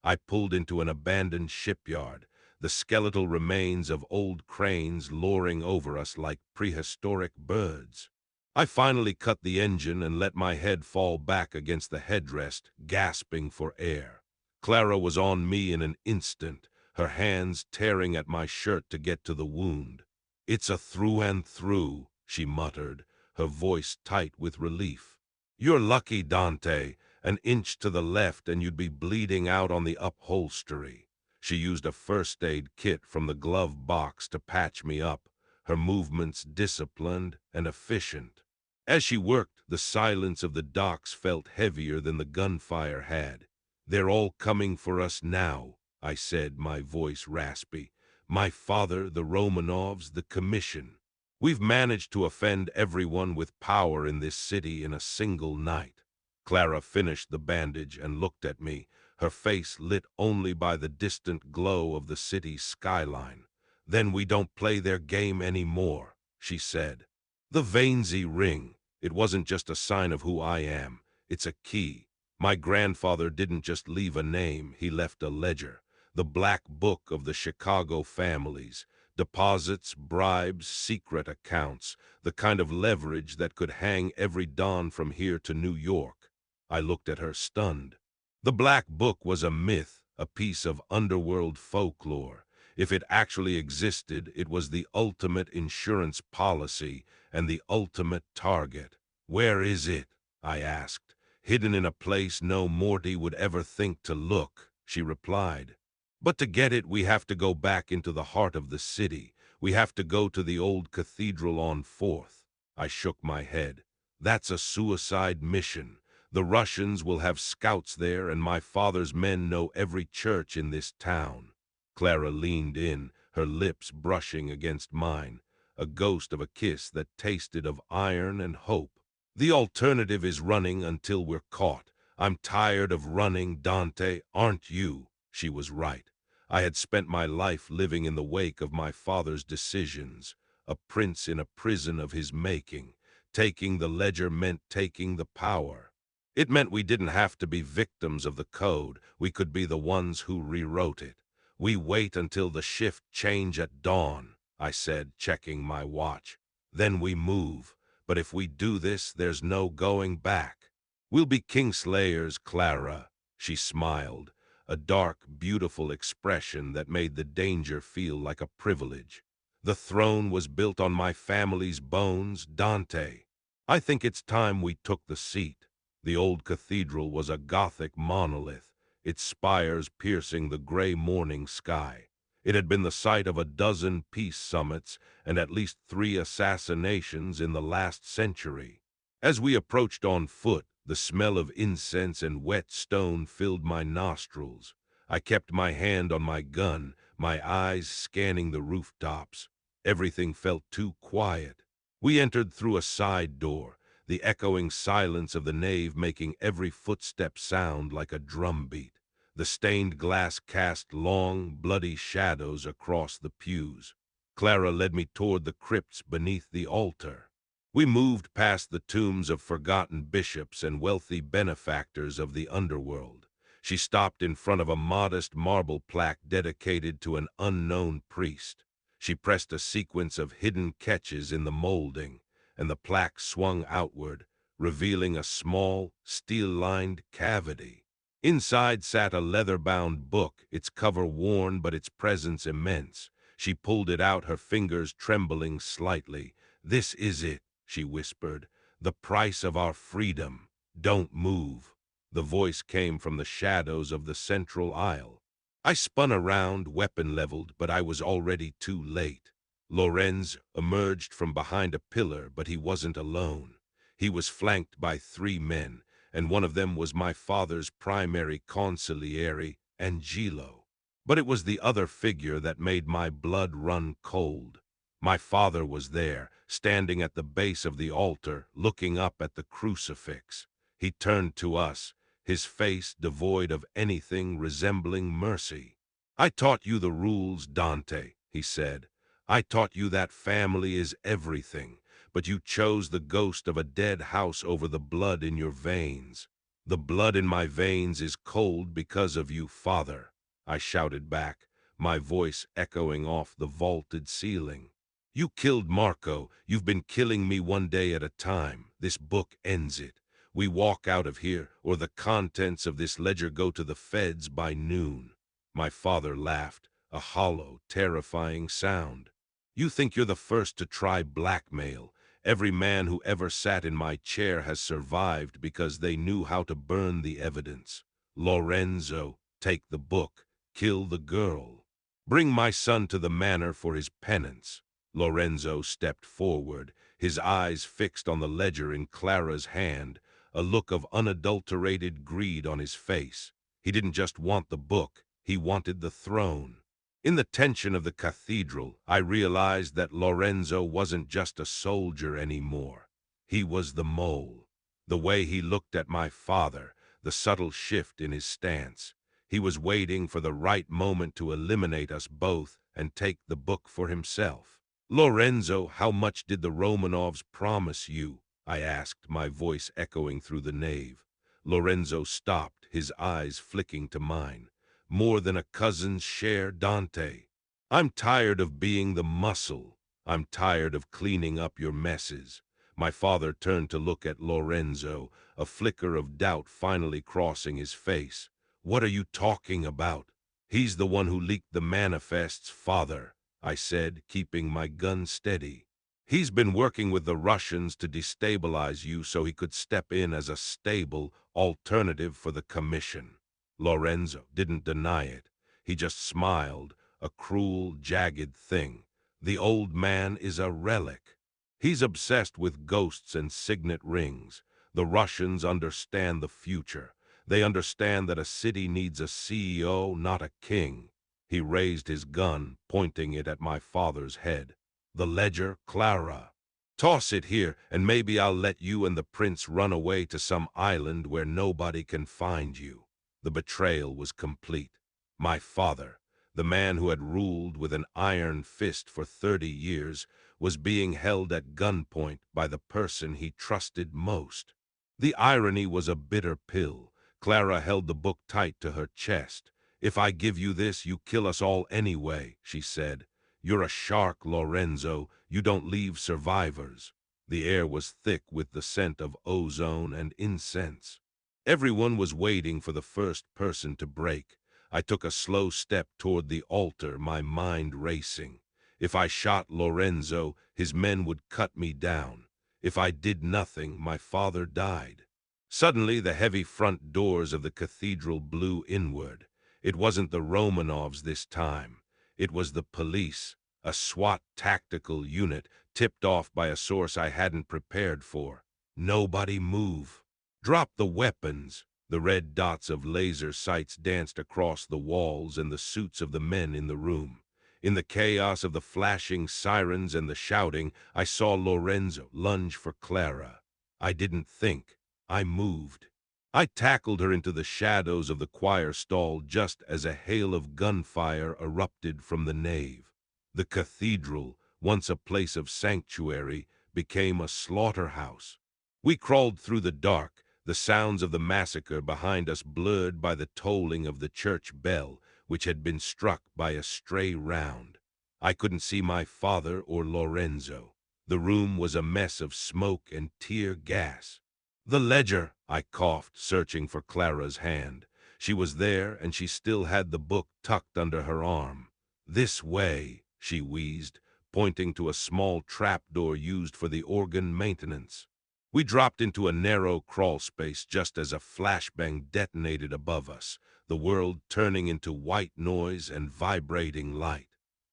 I pulled into an abandoned shipyard, the skeletal remains of old cranes loring over us like prehistoric birds. I finally cut the engine and let my head fall back against the headrest, gasping for air. Clara was on me in an instant, her hands tearing at my shirt to get to the wound. "It's a through and through," she muttered, her voice tight with relief. "You're lucky, Dante. An inch to the left and you'd be bleeding out on the upholstery." She used a first aid kit from the glove box to patch me up, her movements disciplined and efficient. As she worked, the silence of the docks felt heavier than the gunfire had. "They're all coming for us now," I said, my voice raspy. "My father, the Romanovs, the Commission. We've managed to offend everyone with power in this city in a single night." Clara finished the bandage and looked at me, her face lit only by the distant glow of the city's skyline. "Then we don't play their game anymore," she said. "The Vainzy ring. It wasn't just a sign of who I am. It's a key. My grandfather didn't just leave a name, he left a ledger. The black book of the Chicago families. Deposits, bribes, secret accounts, the kind of leverage that could hang every Don from here to New York." I looked at her, stunned. The Black Book was a myth, a piece of underworld folklore. If it actually existed, it was the ultimate insurance policy and the ultimate target. "Where is it?" I asked. "Hidden in a place no Morty would ever think to look," she replied. "But to get it, we have to go back into the heart of the city. We have to go to the old cathedral on 4th. I shook my head. "That's a suicide mission. The Russians will have scouts there, and my father's men know every church in this town." Clara leaned in, her lips brushing against mine, a ghost of a kiss that tasted of iron and hope. "The alternative is running until we're caught. I'm tired of running, Dante, aren't you?" She was right. I had spent my life living in the wake of my father's decisions, a prince in a prison of his making. Taking the ledger meant taking the power. It meant we didn't have to be victims of the code. We could be the ones who rewrote it. "We wait until the shift change at dawn," I said, checking my watch. "Then we move. But if we do this, there's no going back. We'll be Kingslayers, Clara. She smiled, a dark, beautiful expression that made the danger feel like a privilege. The throne was built on my family's bones, Dante. I think it's time we took the seat. The old cathedral was a Gothic monolith, its spires piercing the gray morning sky. It had been the site of a dozen peace summits and at least 3 assassinations in the last century. As we approached on foot, the smell of incense and wet stone filled my nostrils. I kept my hand on my gun, my eyes scanning the rooftops. Everything felt too quiet. We entered through a side door, the echoing silence of the nave making every footstep sound like a drumbeat. The stained glass cast long, bloody shadows across the pews. Clara led me toward the crypts beneath the altar. We moved past the tombs of forgotten bishops and wealthy benefactors of the underworld. She stopped in front of a modest marble plaque dedicated to an unknown priest. She pressed a sequence of hidden catches in the molding, and the plaque swung outward, revealing a small, steel-lined cavity. Inside sat a leather-bound book, its cover worn but its presence immense. She pulled it out, her fingers trembling slightly. "This is it," she whispered, "the price of our freedom. Don't move." The voice came from the shadows of the central aisle. I spun around, weapon leveled, but I was already too late. Lorenzo emerged from behind a pillar, but he wasn't alone. He was flanked by 3 men, and one of them was my father's primary consigliere, Angelo. But it was the other figure that made my blood run cold. My father was there, standing at the base of the altar, looking up at the crucifix. He turned to us, his face devoid of anything resembling mercy. "I taught you the rules, Dante," he said. "I taught you that family is everything, but you chose the ghost of a dead house over the blood in your veins." "The blood in my veins is cold because of you, father," I shouted back, my voice echoing off the vaulted ceiling. "You killed Marco. You've been killing me one day at a time. This book ends it. We walk out of here, or the contents of this ledger go to the feds by noon." My father laughed, a hollow, terrifying sound. "You think you're the first to try blackmail. Every man who ever sat in my chair has survived because they knew how to burn the evidence. Lorenzo, take the book, kill the girl. Bring my son to the manor for his penance." Lorenzo stepped forward, his eyes fixed on the ledger in Clara's hand, a look of unadulterated greed on his face. He didn't just want the book, he wanted the throne. In the tension of the cathedral, I realized that Lorenzo wasn't just a soldier anymore. He was the mole. The way he looked at my father, the subtle shift in his stance. He was waiting for the right moment to eliminate us both and take the book for himself. "Lorenzo, how much did the Romanovs promise you?" I asked, my voice echoing through the nave. Lorenzo stopped, his eyes flicking to mine. "More than a cousin's share, Dante. I'm tired of being the muscle. I'm tired of cleaning up your messes." My father turned to look at Lorenzo, a flicker of doubt finally crossing his face. "What are you talking about?" "He's the one who leaked the manifests, father," I said, keeping my gun steady. "He's been working with the Russians to destabilize you so he could step in as a stable alternative for the commission." Lorenzo didn't deny it. He just smiled, a cruel, jagged thing. "The old man is a relic. He's obsessed with ghosts and signet rings. The Russians understand the future. They understand that a city needs a CEO, not a king." He raised his gun, pointing it at my father's head. "The ledger, Clara. Toss it here, and maybe I'll let you and the prince run away to some island where nobody can find you." The betrayal was complete. My father, the man who had ruled with an iron fist for 30 years, was being held at gunpoint by the person he trusted most. The irony was a bitter pill. Clara held the book tight to her chest. "If I give you this, you kill us all anyway," she said. "You're a shark, Lorenzo. You don't leave survivors." The air was thick with the scent of ozone and incense. Everyone was waiting for the first person to break. I took a slow step toward the altar, my mind racing. If I shot Lorenzo, his men would cut me down. If I did nothing, my father died. Suddenly, the heavy front doors of the cathedral blew inward. It wasn't the Romanovs this time. It was the police, a SWAT tactical unit tipped off by a source I hadn't prepared for. Nobody move. Drop the weapons. The red dots of laser sights danced across the walls and the suits of the men in the room. In the chaos of the flashing sirens and the shouting, I saw Lorenzo lunge for Clara. I didn't think. I moved. I tackled her into the shadows of the choir stall just as a hail of gunfire erupted from the nave. The cathedral, once a place of sanctuary, became a slaughterhouse. We crawled through the dark, the sounds of the massacre behind us blurred by the tolling of the church bell, which had been struck by a stray round. I couldn't see my father or Lorenzo. The room was a mess of smoke and tear gas. "The ledger," I coughed, searching for Clara's hand. She was there, and she still had the book tucked under her arm. "This way," she wheezed, pointing to a small trapdoor used for the organ maintenance. We dropped into a narrow crawl space just as a flashbang detonated above us, the world turning into white noise and vibrating light.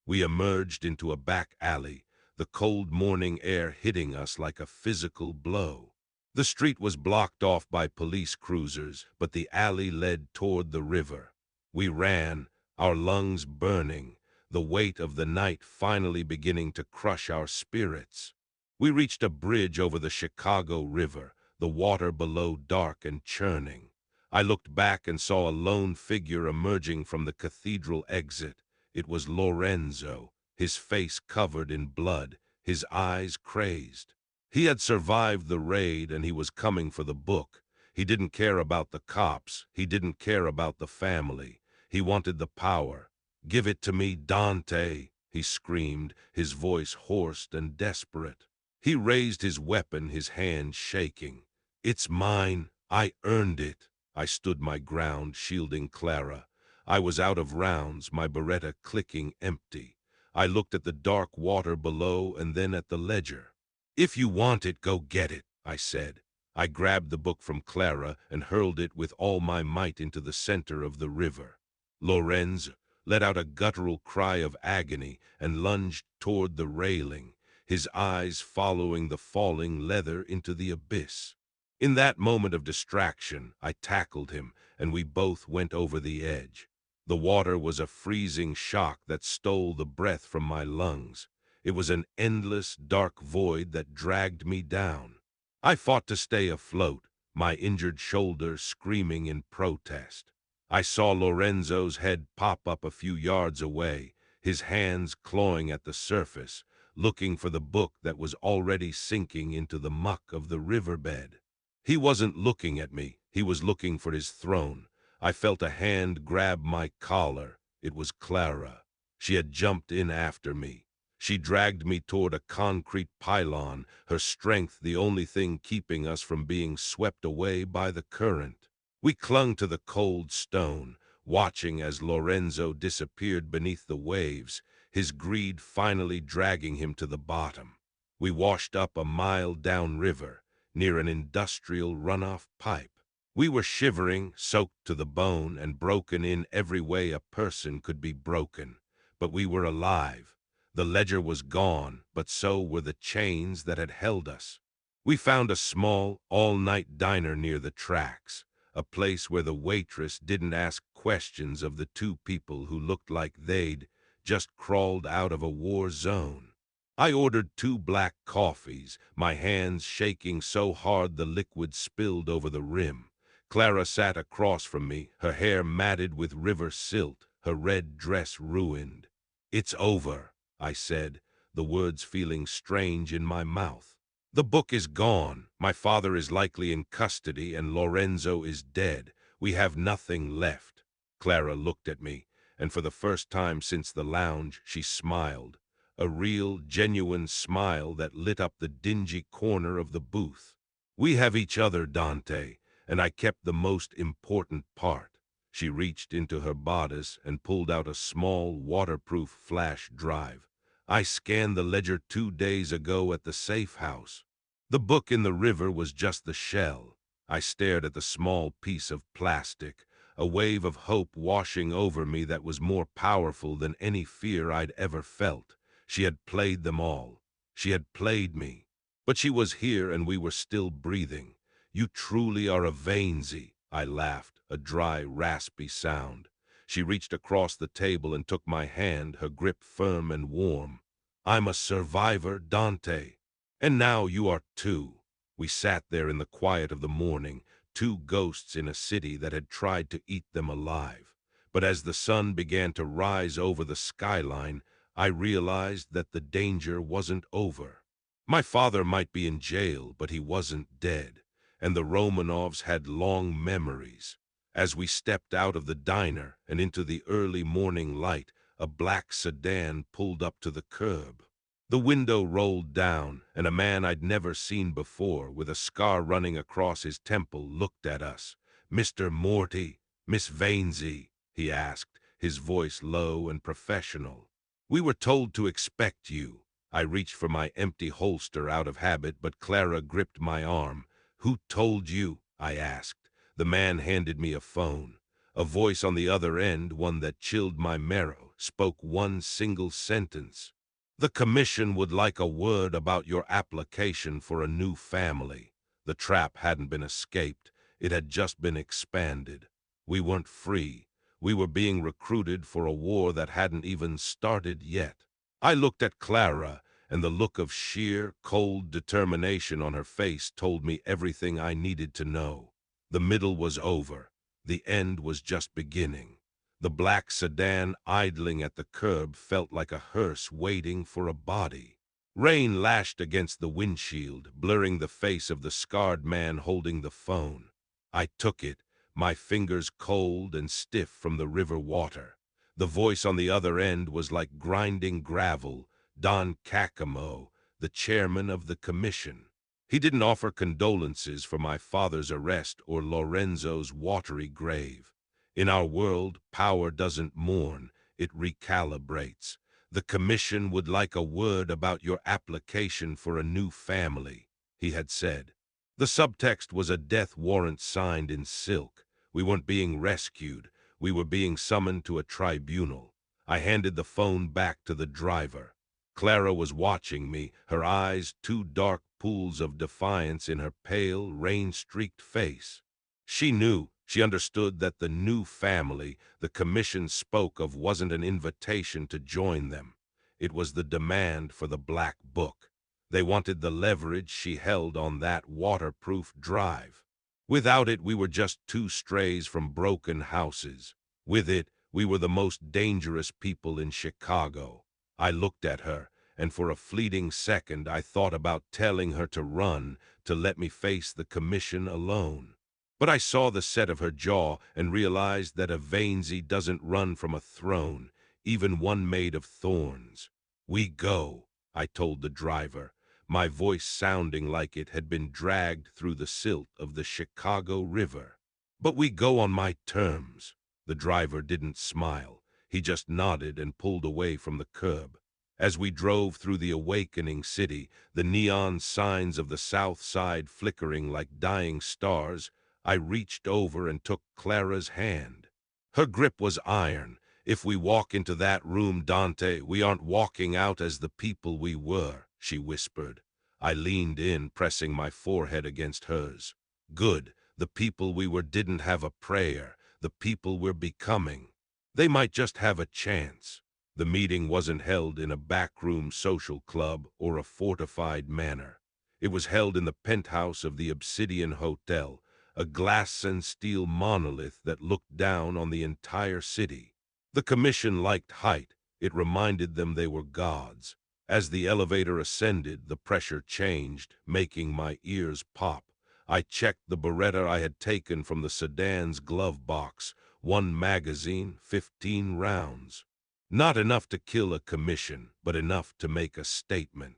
We emerged into a back alley, the cold morning air hitting us like a physical blow. The street was blocked off by police cruisers, but the alley led toward the river. We ran, our lungs burning, the weight of the night finally beginning to crush our spirits. We reached a bridge over the Chicago River, the water below dark and churning. I looked back and saw a lone figure emerging from the cathedral exit. It was Lorenzo, his face covered in blood, his eyes crazed. He had survived the raid and he was coming for the book. He didn't care about the cops. He didn't care about the family. He wanted the power. "Give it to me, Dante," he screamed, his voice hoarse and desperate. He raised his weapon, his hand shaking. "It's mine. I earned it." I stood my ground, shielding Clara. I was out of rounds, my Beretta clicking empty. I looked at the dark water below and then at the ledger. "If you want it, go get it," I said. I grabbed the book from Clara and hurled it with all my might into the center of the river. Lorenzo let out a guttural cry of agony and lunged toward the railing, his eyes following the falling leather into the abyss. In that moment of distraction, I tackled him, and we both went over the edge. The water was a freezing shock that stole the breath from my lungs. It was an endless, dark void that dragged me down. I fought to stay afloat, my injured shoulder screaming in protest. I saw Lorenzo's head pop up a few yards away, his hands clawing at the surface, looking for the book that was already sinking into the muck of the riverbed. He wasn't looking at me, he was looking for his throne. I felt a hand grab my collar. It was Clara. She had jumped in after me. She dragged me toward a concrete pylon, her strength the only thing keeping us from being swept away by the current. We clung to the cold stone, watching as Lorenzo disappeared beneath the waves, his greed finally dragging him to the bottom. We washed up a mile downriver, near an industrial runoff pipe. We were shivering, soaked to the bone, and broken in every way a person could be broken. But we were alive. The ledger was gone, but so were the chains that had held us. We found a small, all-night diner near the tracks, a place where the waitress didn't ask questions of the two people who looked like they'd just crawled out of a war zone. I ordered 2 black coffees, my hands shaking so hard the liquid spilled over the rim. Clara sat across from me, her hair matted with river silt, her red dress ruined. "It's over," I said, the words feeling strange in my mouth. "The book is gone. My father is likely in custody and Lorenzo is dead. We have nothing left." Clara looked at me, and for the first time since the lounge, she smiled. a real, genuine smile that lit up the dingy corner of the booth. "We have each other, Dante, and I kept the most important part." She reached into her bodice and pulled out a small, waterproof flash drive. "I scanned the ledger 2 days ago at the safe house. The book in the river was just the shell." I stared at the small piece of plastic, a wave of hope washing over me that was more powerful than any fear I'd ever felt. She had played them all. She had played me. But she was here and we were still breathing. "You truly are a Vainsy," I laughed, a dry, raspy sound. She reached across the table and took my hand, her grip firm and warm. "I'm a survivor, Dante. And now you are too." We sat there in the quiet of the morning, two ghosts in a city that had tried to eat them alive. But as the sun began to rise over the skyline, I realized that the danger wasn't over. My father might be in jail, but he wasn't dead, and the Romanovs had long memories. As we stepped out of the diner and into the early morning light, a black sedan pulled up to the curb. The window rolled down, and a man I'd never seen before, with a scar running across his temple, looked at us. "Mr. Morty, Miss Vainsy?" he asked, his voice low and professional. "We were told to expect you." I reached for my empty holster out of habit, but Clara gripped my arm. "Who told you?" I asked. The man handed me a phone. A voice on the other end, one that chilled my marrow, spoke one single sentence. "The commission would like a word about your application for a new family." The trap hadn't been escaped. It had just been expanded. We weren't free. We were being recruited for a war that hadn't even started yet. I looked at Clara, and the look of sheer, cold determination on her face told me everything I needed to know. The middle was over. The end was just beginning. The black sedan idling at the curb felt like a hearse waiting for a body. Rain lashed against the windshield, blurring the face of the scarred man holding the phone. I took it, my fingers cold and stiff from the river water. The voice on the other end was like grinding gravel. Don Cacamo, the chairman of the commission. He didn't offer condolences for my father's arrest or Lorenzo's watery grave. In our world, power doesn't mourn, it recalibrates. "The commission would like a word about your application for a new family," he had said. The subtext was a death warrant signed in silk. We weren't being rescued. We were being summoned to a tribunal. I handed the phone back to the driver. Clara was watching me, her eyes two dark pools of defiance in her pale, rain-streaked face. She knew, she understood that the new family the commission spoke of wasn't an invitation to join them. It was the demand for the black book. They wanted the leverage she held on that waterproof drive. Without it, we were just two strays from broken houses. With it, we were the most dangerous people in Chicago. I looked at her, and for a fleeting second I thought about telling her to run, to let me face the commission alone. But I saw the set of her jaw and realized that a Vainsy doesn't run from a throne, even one made of thorns. "We go," I told the driver, my voice sounding like it had been dragged through the silt of the Chicago River. "But we go on my terms." The driver didn't smile. He just nodded and pulled away from the curb. As we drove through the awakening city, the neon signs of the South Side flickering like dying stars, I reached over and took Clara's hand. Her grip was iron. "If we walk into that room, Dante, we aren't walking out as the people we were," she whispered. I leaned in, pressing my forehead against hers. "Good. The people we were didn't have a prayer. The people we're becoming. They might just have a chance." The meeting wasn't held in a backroom social club or a fortified manor. It was held in the penthouse of the Obsidian Hotel, a glass and steel monolith that looked down on the entire city. The commission liked height. It reminded them they were gods. As the elevator ascended, the pressure changed, making my ears pop. I checked the Beretta I had taken from the sedan's glove box. 1 magazine, 15 rounds. Not enough to kill a commission, but enough to make a statement.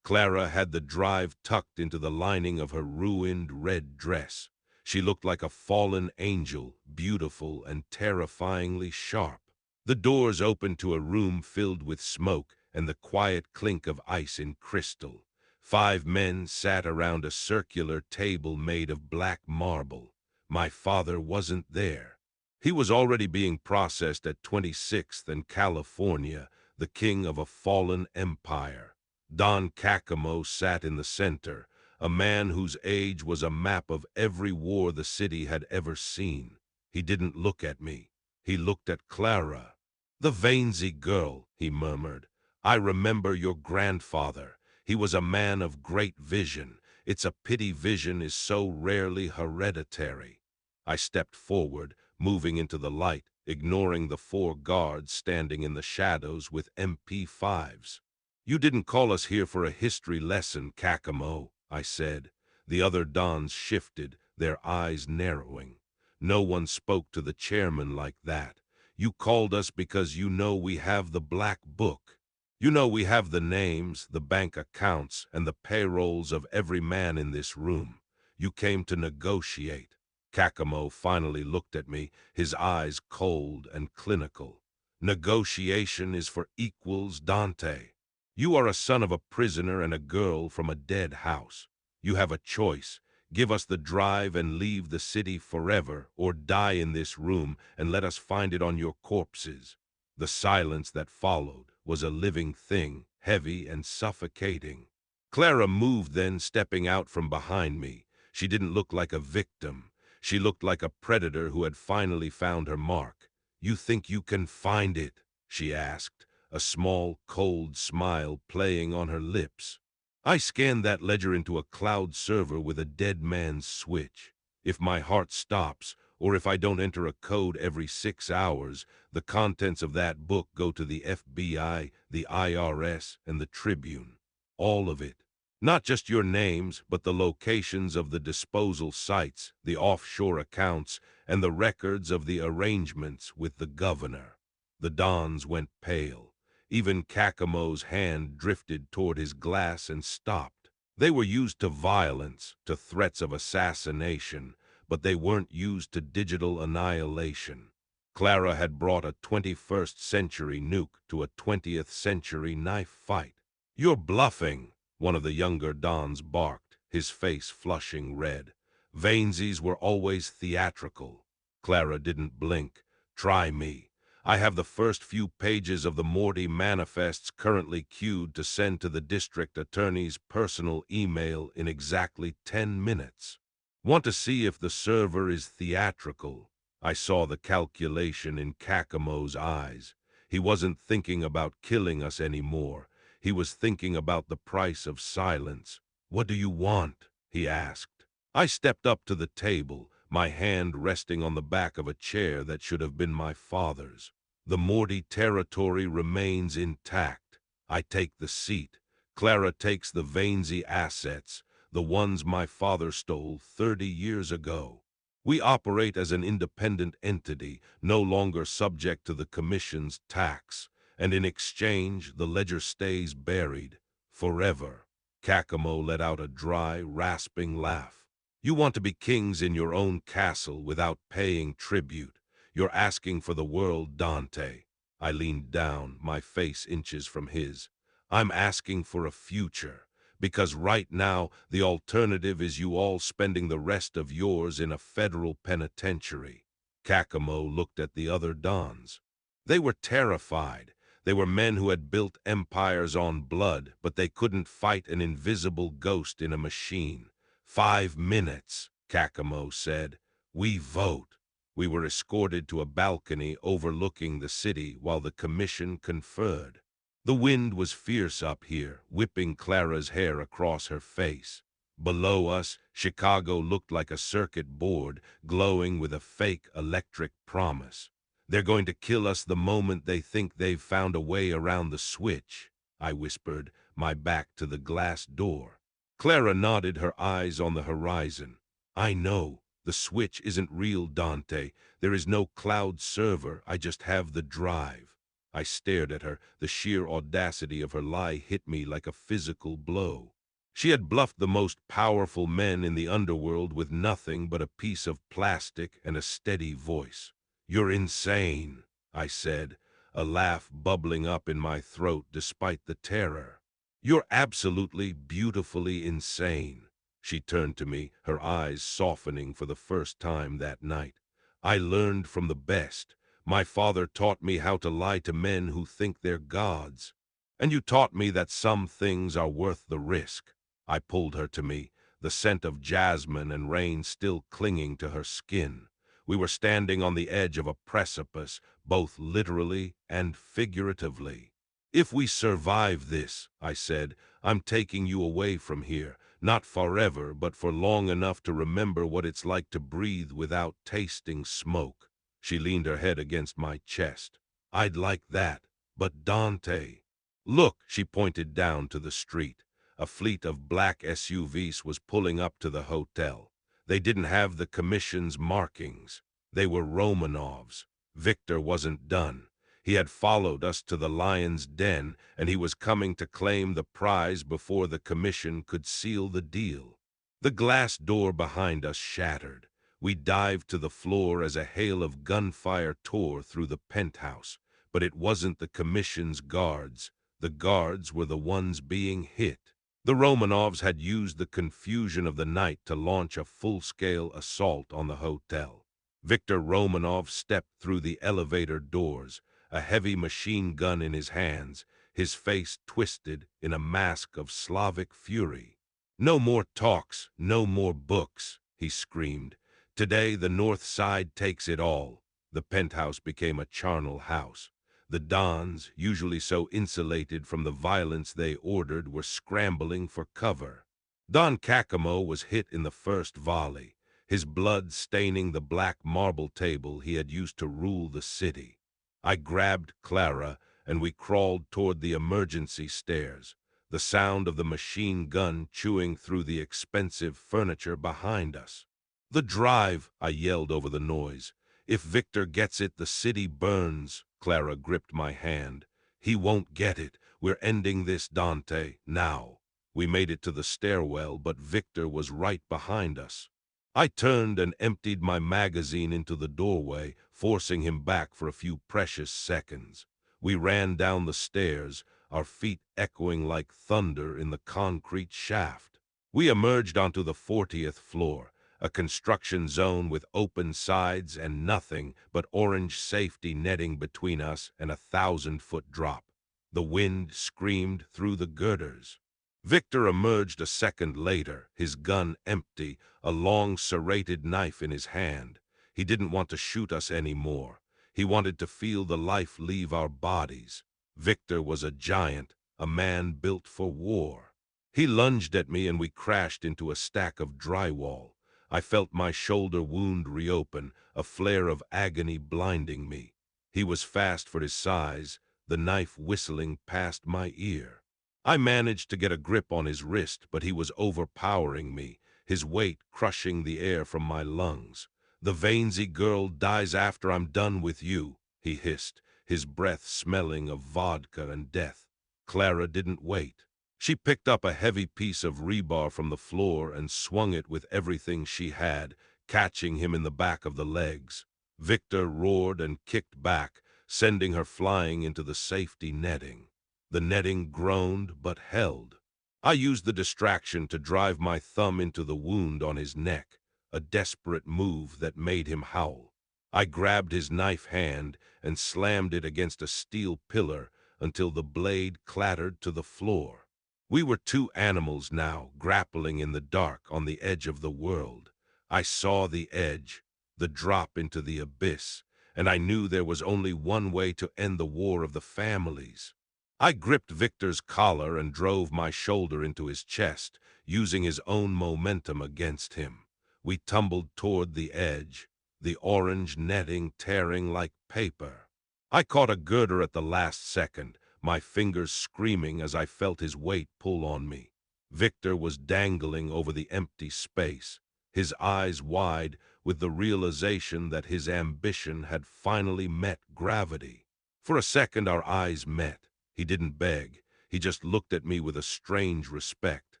Clara had the drive tucked into the lining of her ruined red dress. She looked like a fallen angel, beautiful and terrifyingly sharp. The doors opened to a room filled with smoke and the quiet clink of ice in crystal. 5 men sat around a circular table made of black marble. My father wasn't there. He was already being processed at 26th and California, the king of a fallen empire. Don Cacamo sat in the center, a man whose age was a map of every war the city had ever seen. He didn't look at me. He looked at Clara. "The Vainsy girl," he murmured. "I remember your grandfather. He was a man of great vision. It's a pity vision is so rarely hereditary." I stepped forward, moving into the light, ignoring the 4 guards standing in the shadows with MP5s. "You didn't call us here for a history lesson, Cacamo," I said. The other dons shifted, their eyes narrowing. No one spoke to the chairman like that. "You called us because you know we have the Black Book. You know we have the names, the bank accounts, and the payrolls of every man in this room. You came to negotiate." Cacamo finally looked at me, his eyes cold and clinical. "Negotiation is for equals, Dante. You are a son of a prisoner and a girl from a dead house. You have a choice. Give us the drive and leave the city forever, or die in this room and let us find it on your corpses." The silence that followed was a living thing, heavy and suffocating. Clara moved then, stepping out from behind me. She didn't look like a victim. She looked like a predator who had finally found her mark. "You think you can find it?" she asked, a small, cold smile playing on her lips. "I scanned that ledger into a cloud server with a dead man's switch. If my heart stops, or if I don't enter a code every 6 hours, the contents of that book go to the FBI, the IRS, and the Tribune. All of it. Not just your names, but the locations of the disposal sites, the offshore accounts, and the records of the arrangements with the governor." The dons went pale. Even Cacamo's hand drifted toward his glass and stopped. They were used to violence, to threats of assassination, but they weren't used to digital annihilation. Clara had brought a 21st century nuke to a 20th century knife fight. "You're bluffing," one of the younger dons barked, his face flushing red. "Vainsies were always theatrical." Clara didn't blink. "Try me. I have the first few pages of the Morty manifests currently queued to send to the district attorney's personal email in exactly 10 minutes. Want to see if the server is theatrical?" I saw the calculation in Cacamo's eyes. He wasn't thinking about killing us anymore. He was thinking about the price of silence. "What do you want?" he asked. I stepped up to the table, my hand resting on the back of a chair that should have been my father's. "The Morty territory remains intact. I take the seat. Clara takes the Vainsy assets, the ones my father stole 30 years ago. We operate as an independent entity, no longer subject to the Commission's tax, and in exchange the ledger stays buried, forever." Cacamo let out a dry, rasping laugh. "You want to be kings in your own castle without paying tribute. You're asking for the world, Dante." I leaned down, my face inches from his. "I'm asking for a future. Because right now, the alternative is you all spending the rest of yours in a federal penitentiary." Cacamo looked at the other dons. They were terrified. They were men who had built empires on blood, but they couldn't fight an invisible ghost in a machine. 5 minutes, Cacamo said. "We vote." We were escorted to a balcony overlooking the city while the commission conferred. The wind was fierce up here, whipping Clara's hair across her face. Below us, Chicago looked like a circuit board, glowing with a fake electric promise. "They're going to kill us the moment they think they've found a way around the switch," I whispered, my back to the glass door. Clara nodded, her eyes on the horizon. "I know. The switch isn't real, Dante. There is no cloud server. I just have the drive." I stared at her. The sheer audacity of her lie hit me like a physical blow. She had bluffed the most powerful men in the underworld with nothing but a piece of plastic and a steady voice. "You're insane," I said, a laugh bubbling up in my throat despite the terror. "You're absolutely, beautifully insane." She turned to me, her eyes softening for the first time that night. "I learned from the best. My father taught me how to lie to men who think they're gods. And you taught me that some things are worth the risk." I pulled her to me, the scent of jasmine and rain still clinging to her skin. We were standing on the edge of a precipice, both literally and figuratively. "If we survive this," I said, "I'm taking you away from here, not forever, but for long enough to remember what it's like to breathe without tasting smoke." She leaned her head against my chest. "I'd like that, but Dante." "Look," she pointed down to the street. A fleet of black SUVs was pulling up to the hotel. They didn't have the commission's markings. They were Romanovs. Victor wasn't done. He had followed us to the lion's den, and he was coming to claim the prize before the commission could seal the deal. The glass door behind us shattered. We dived to the floor as a hail of gunfire tore through the penthouse. But it wasn't the commission's guards. The guards were the ones being hit. The Romanovs had used the confusion of the night to launch a full-scale assault on the hotel. Victor Romanov stepped through the elevator doors, a heavy machine gun in his hands, his face twisted in a mask of Slavic fury. "No more talks, no more books," he screamed. "Today the North Side takes it all." The penthouse became a charnel house. The Dons, usually so insulated from the violence they ordered, were scrambling for cover. Don Cacamo was hit in the first volley, his blood staining the black marble table he had used to rule the city. I grabbed Clara, and we crawled toward the emergency stairs, the sound of the machine gun chewing through the expensive furniture behind us. "The drive," I yelled over the noise. "If Victor gets it, the city burns." Clara gripped my hand. "He won't get it. We're ending this, Dante, now." We made it to the stairwell, but Victor was right behind us. I turned and emptied my magazine into the doorway, forcing him back for a few precious seconds. We ran down the stairs, our feet echoing like thunder in the concrete shaft. We emerged onto the 40th floor, a construction zone with open sides and nothing but orange safety netting between us and a 1,000-foot drop. The wind screamed through the girders. Victor emerged a second later, his gun empty, a long serrated knife in his hand. He didn't want to shoot us anymore. He wanted to feel the life leave our bodies. Victor was a giant, a man built for war. He lunged at me and we crashed into a stack of drywall. I felt my shoulder wound reopen, a flare of agony blinding me. He was fast for his size, the knife whistling past my ear. I managed to get a grip on his wrist, but he was overpowering me, his weight crushing the air from my lungs. "The Vainsy girl dies after I'm done with you," he hissed, his breath smelling of vodka and death. Clara didn't wait. She picked up a heavy piece of rebar from the floor and swung it with everything she had, catching him in the back of the legs. Victor roared and kicked back, sending her flying into the safety netting. The netting groaned but held. I used the distraction to drive my thumb into the wound on his neck, a desperate move that made him howl. I grabbed his knife hand and slammed it against a steel pillar until the blade clattered to the floor. We were two animals now, grappling in the dark on the edge of the world. I saw the edge, the drop into the abyss, and I knew there was only one way to end the war of the families. I gripped Victor's collar and drove my shoulder into his chest, using his own momentum against him. We tumbled toward the edge, the orange netting tearing like paper. I caught a girder at the last second, my fingers screaming as I felt his weight pull on me. Victor was dangling over the empty space, his eyes wide with the realization that his ambition had finally met gravity. For a second our eyes met. He didn't beg. He just looked at me with a strange respect.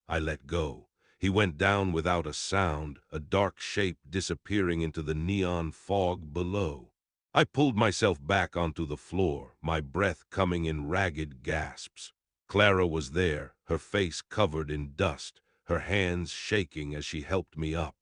I let go. He went down without a sound, a dark shape disappearing into the neon fog below. I pulled myself back onto the floor, my breath coming in ragged gasps. Clara was there, her face covered in dust, her hands shaking as she helped me up.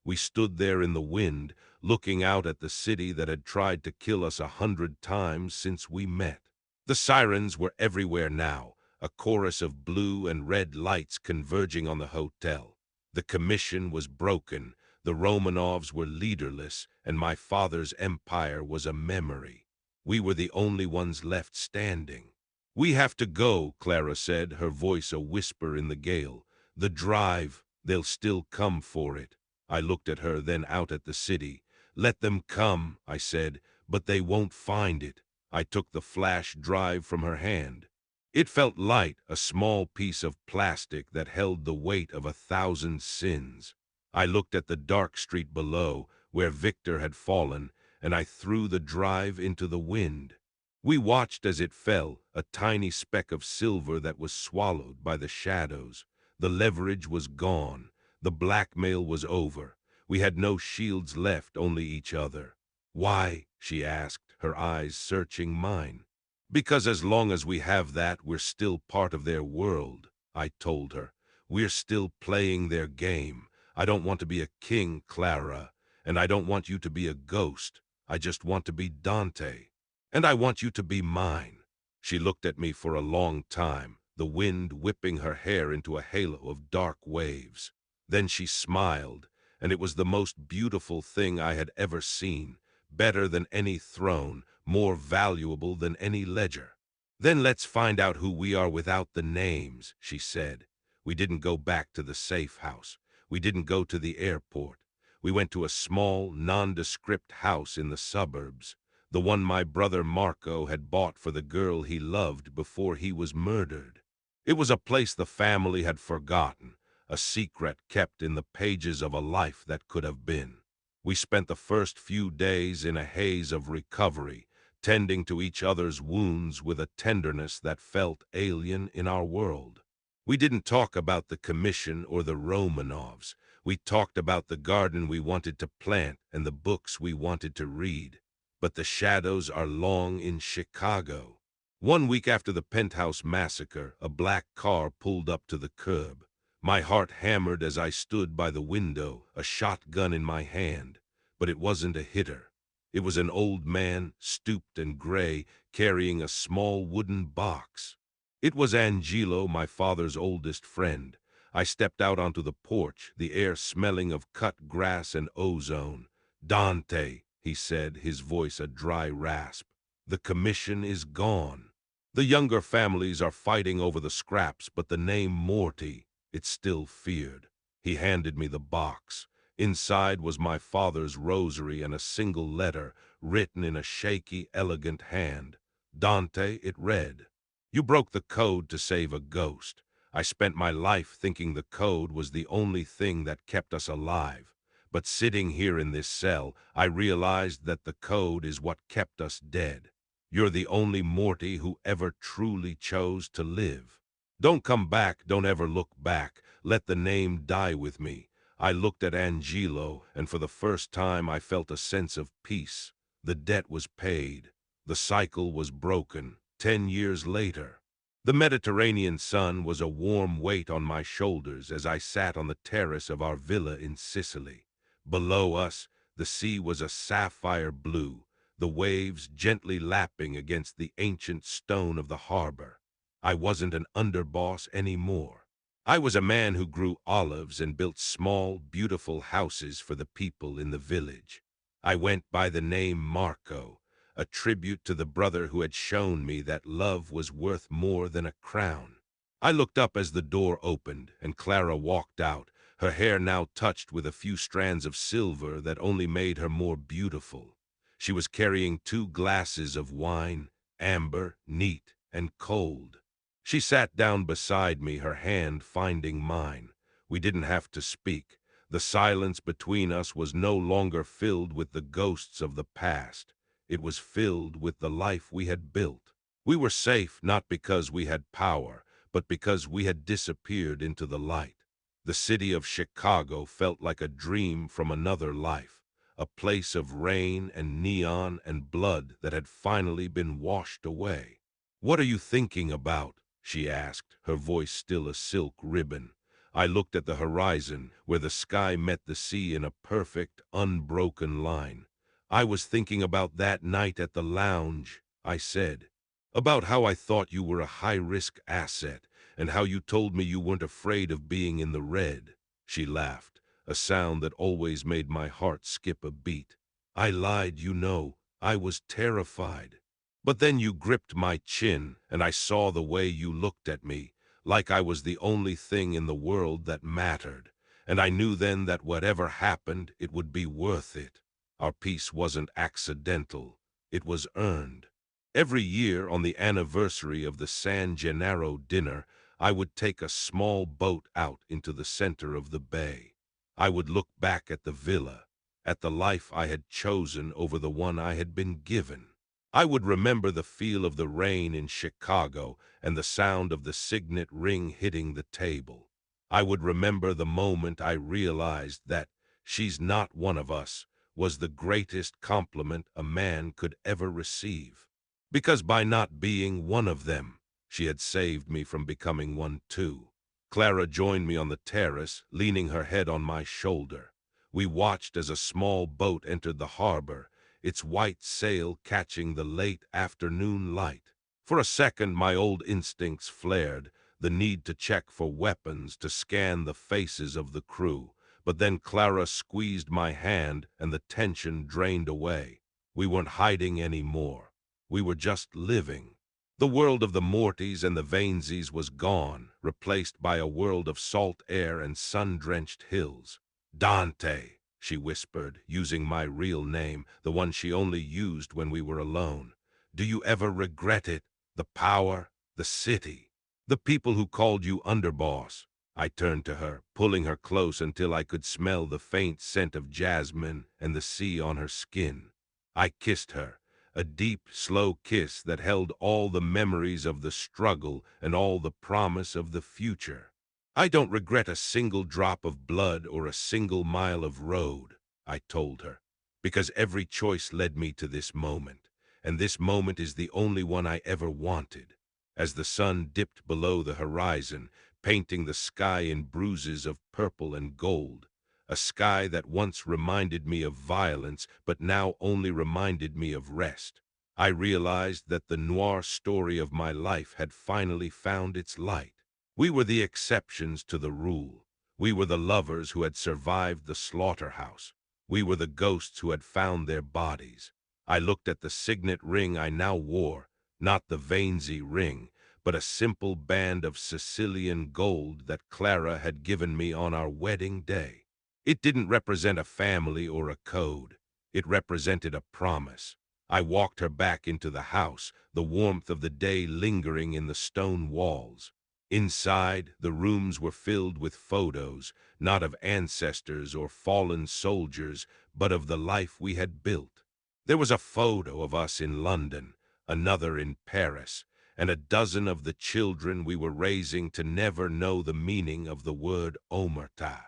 We stood there in the wind, looking out at the city that had tried to kill us 100 times since we met. The sirens were everywhere now, a chorus of blue and red lights converging on the hotel. The commission was broken, the Romanovs were leaderless, and my father's empire was a memory. We were the only ones left standing. "We have to go," Clara said, her voice a whisper in the gale. "The drive, they'll still come for it." I looked at her, then out at the city. "Let them come," I said, "but they won't find it." I took the flash drive from her hand. It felt light, a small piece of plastic that held the weight of 1,000 sins. I looked at the dark street below, where Victor had fallen, and I threw the drive into the wind. We watched as it fell, a tiny speck of silver that was swallowed by the shadows. The leverage was gone. The blackmail was over. We had no shields left, only each other. "Why?" she asked, her eyes searching mine. "Because as long as we have that, we're still part of their world," I told her. "We're still playing their game. I don't want to be a king, Clara, and I don't want you to be a ghost. I just want to be Dante. And I want you to be mine." She looked at me for a long time, the wind whipping her hair into a halo of dark waves. Then she smiled, and it was the most beautiful thing I had ever seen, better than any throne, more valuable than any ledger. "Then let's find out who we are without the names," she said. We didn't go back to the safe house. We didn't go to the airport. We went to a small, nondescript house in the suburbs, the one my brother Marco had bought for the girl he loved before he was murdered. It was a place the family had forgotten, a secret kept in the pages of a life that could have been. We spent the first few days in a haze of recovery, tending to each other's wounds with a tenderness that felt alien in our world. We didn't talk about the commission or the Romanovs. We talked about the garden we wanted to plant and the books we wanted to read. But the shadows are long in Chicago. One week after the Penthouse massacre, a black car pulled up to the curb. My heart hammered as I stood by the window, a shotgun in my hand. But it wasn't a hitter. It was an old man, stooped and gray, carrying a small wooden box. It was Angelo, my father's oldest friend. I stepped out onto the porch, the air smelling of cut grass and ozone. "Dante," he said, his voice a dry rasp. "The commission is gone. The younger families are fighting over the scraps, but the name Morty, it's still feared." He handed me the box. Inside was my father's rosary and a single letter, written in a shaky, elegant hand. "Dante," it read. "You broke the code to save a ghost. I spent my life thinking the code was the only thing that kept us alive. But sitting here in this cell, I realized that the code is what kept us dead. You're the only Morty who ever truly chose to live. Don't come back, don't ever look back. Let the name die with me." I looked at Angelo, and for the first time I felt a sense of peace. The debt was paid. The cycle was broken. 10 years later. The Mediterranean sun was a warm weight on my shoulders as I sat on the terrace of our villa in Sicily. Below us, the sea was a sapphire blue, the waves gently lapping against the ancient stone of the harbor. I wasn't an underboss anymore. I was a man who grew olives and built small, beautiful houses for the people in the village. I went by the name Marco, a tribute to the brother who had shown me that love was worth more than a crown. I looked up as the door opened, and Clara walked out, her hair now touched with a few strands of silver that only made her more beautiful. She was carrying 2 glasses of wine, amber, neat, and cold. She sat down beside me, her hand finding mine. We didn't have to speak. The silence between us was no longer filled with the ghosts of the past. It was filled with the life we had built. We were safe not because we had power, but because we had disappeared into the light. The city of Chicago felt like a dream from another life, a place of rain and neon and blood that had finally been washed away. "What are you thinking about?" she asked, her voice still a silk ribbon. I looked at the horizon, where the sky met the sea in a perfect, unbroken line. "I was thinking about that night at the lounge," I said. "About how I thought you were a high-risk asset, and how you told me you weren't afraid of being in the red." She laughed, a sound that always made my heart skip a beat. "I lied, you know. I was terrified. But then you gripped my chin, and I saw the way you looked at me, like I was the only thing in the world that mattered. And I knew then that whatever happened, it would be worth it. Our peace wasn't accidental. It was earned." Every year on the anniversary of the San Gennaro dinner, I would take a small boat out into the center of the bay. I would look back at the villa, at the life I had chosen over the one I had been given. I would remember the feel of the rain in Chicago and the sound of the signet ring hitting the table. I would remember the moment I realized that "she's not one of us" was the greatest compliment a man could ever receive. Because by not being one of them, she had saved me from becoming one too. Clara joined me on the terrace, leaning her head on my shoulder. We watched as a small boat entered the harbor, its white sail catching the late afternoon light. For a second, my old instincts flared, the need to check for weapons, to scan the faces of the crew. But then Clara squeezed my hand and the tension drained away. We weren't hiding anymore. We were just living. The world of the Mortys and the Vainsies was gone, replaced by a world of salt air and sun-drenched hills. "Dante," she whispered, using my real name, the one she only used when we were alone. "Do you ever regret it? The power, the city, the people who called you underboss?" I turned to her, pulling her close until I could smell the faint scent of jasmine and the sea on her skin. I kissed her, a deep, slow kiss that held all the memories of the struggle and all the promise of the future. "I don't regret a single drop of blood or a single mile of road," I told her, "because every choice led me to this moment, and this moment is the only one I ever wanted." As the sun dipped below the horizon, painting the sky in bruises of purple and gold, a sky that once reminded me of violence but now only reminded me of rest, I realized that the noir story of my life had finally found its light. We were the exceptions to the rule. We were the lovers who had survived the slaughterhouse. We were the ghosts who had found their bodies. I looked at the signet ring I now wore, not the Vainsy ring, but a simple band of Sicilian gold that Clara had given me on our wedding day. It didn't represent a family or a code. It represented a promise. I walked her back into the house, the warmth of the day lingering in the stone walls. Inside, the rooms were filled with photos, not of ancestors or fallen soldiers, but of the life we had built. There was a photo of us in London, another in Paris, and a dozen of the children we were raising to never know the meaning of the word omerta.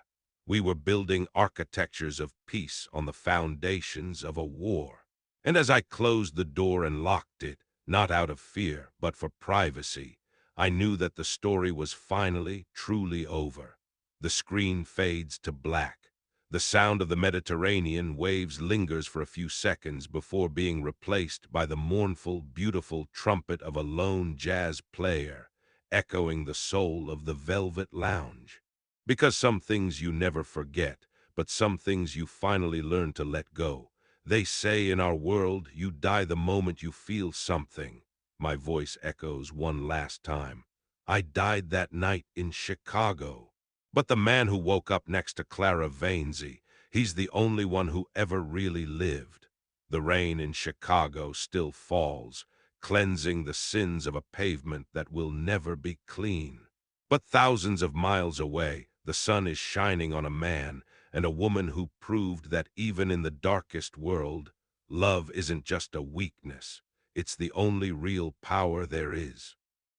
We were building architectures of peace on the foundations of a war. And as I closed the door and locked it, not out of fear, but for privacy, I knew that the story was finally, truly over. The screen fades to black. The sound of the Mediterranean waves lingers for a few seconds before being replaced by the mournful, beautiful trumpet of a lone jazz player, echoing the soul of the velvet lounge. Because some things you never forget, but some things you finally learn to let go. They say in our world, you die the moment you feel something. My voice echoes one last time. I died that night in Chicago. But the man who woke up next to Clara Vainsy, he's the only one who ever really lived. The rain in Chicago still falls, cleansing the sins of a pavement that will never be clean. But thousands of miles away, the sun is shining on a man and a woman who proved that even in the darkest world, Love isn't just a weakness. It's the only real power there is.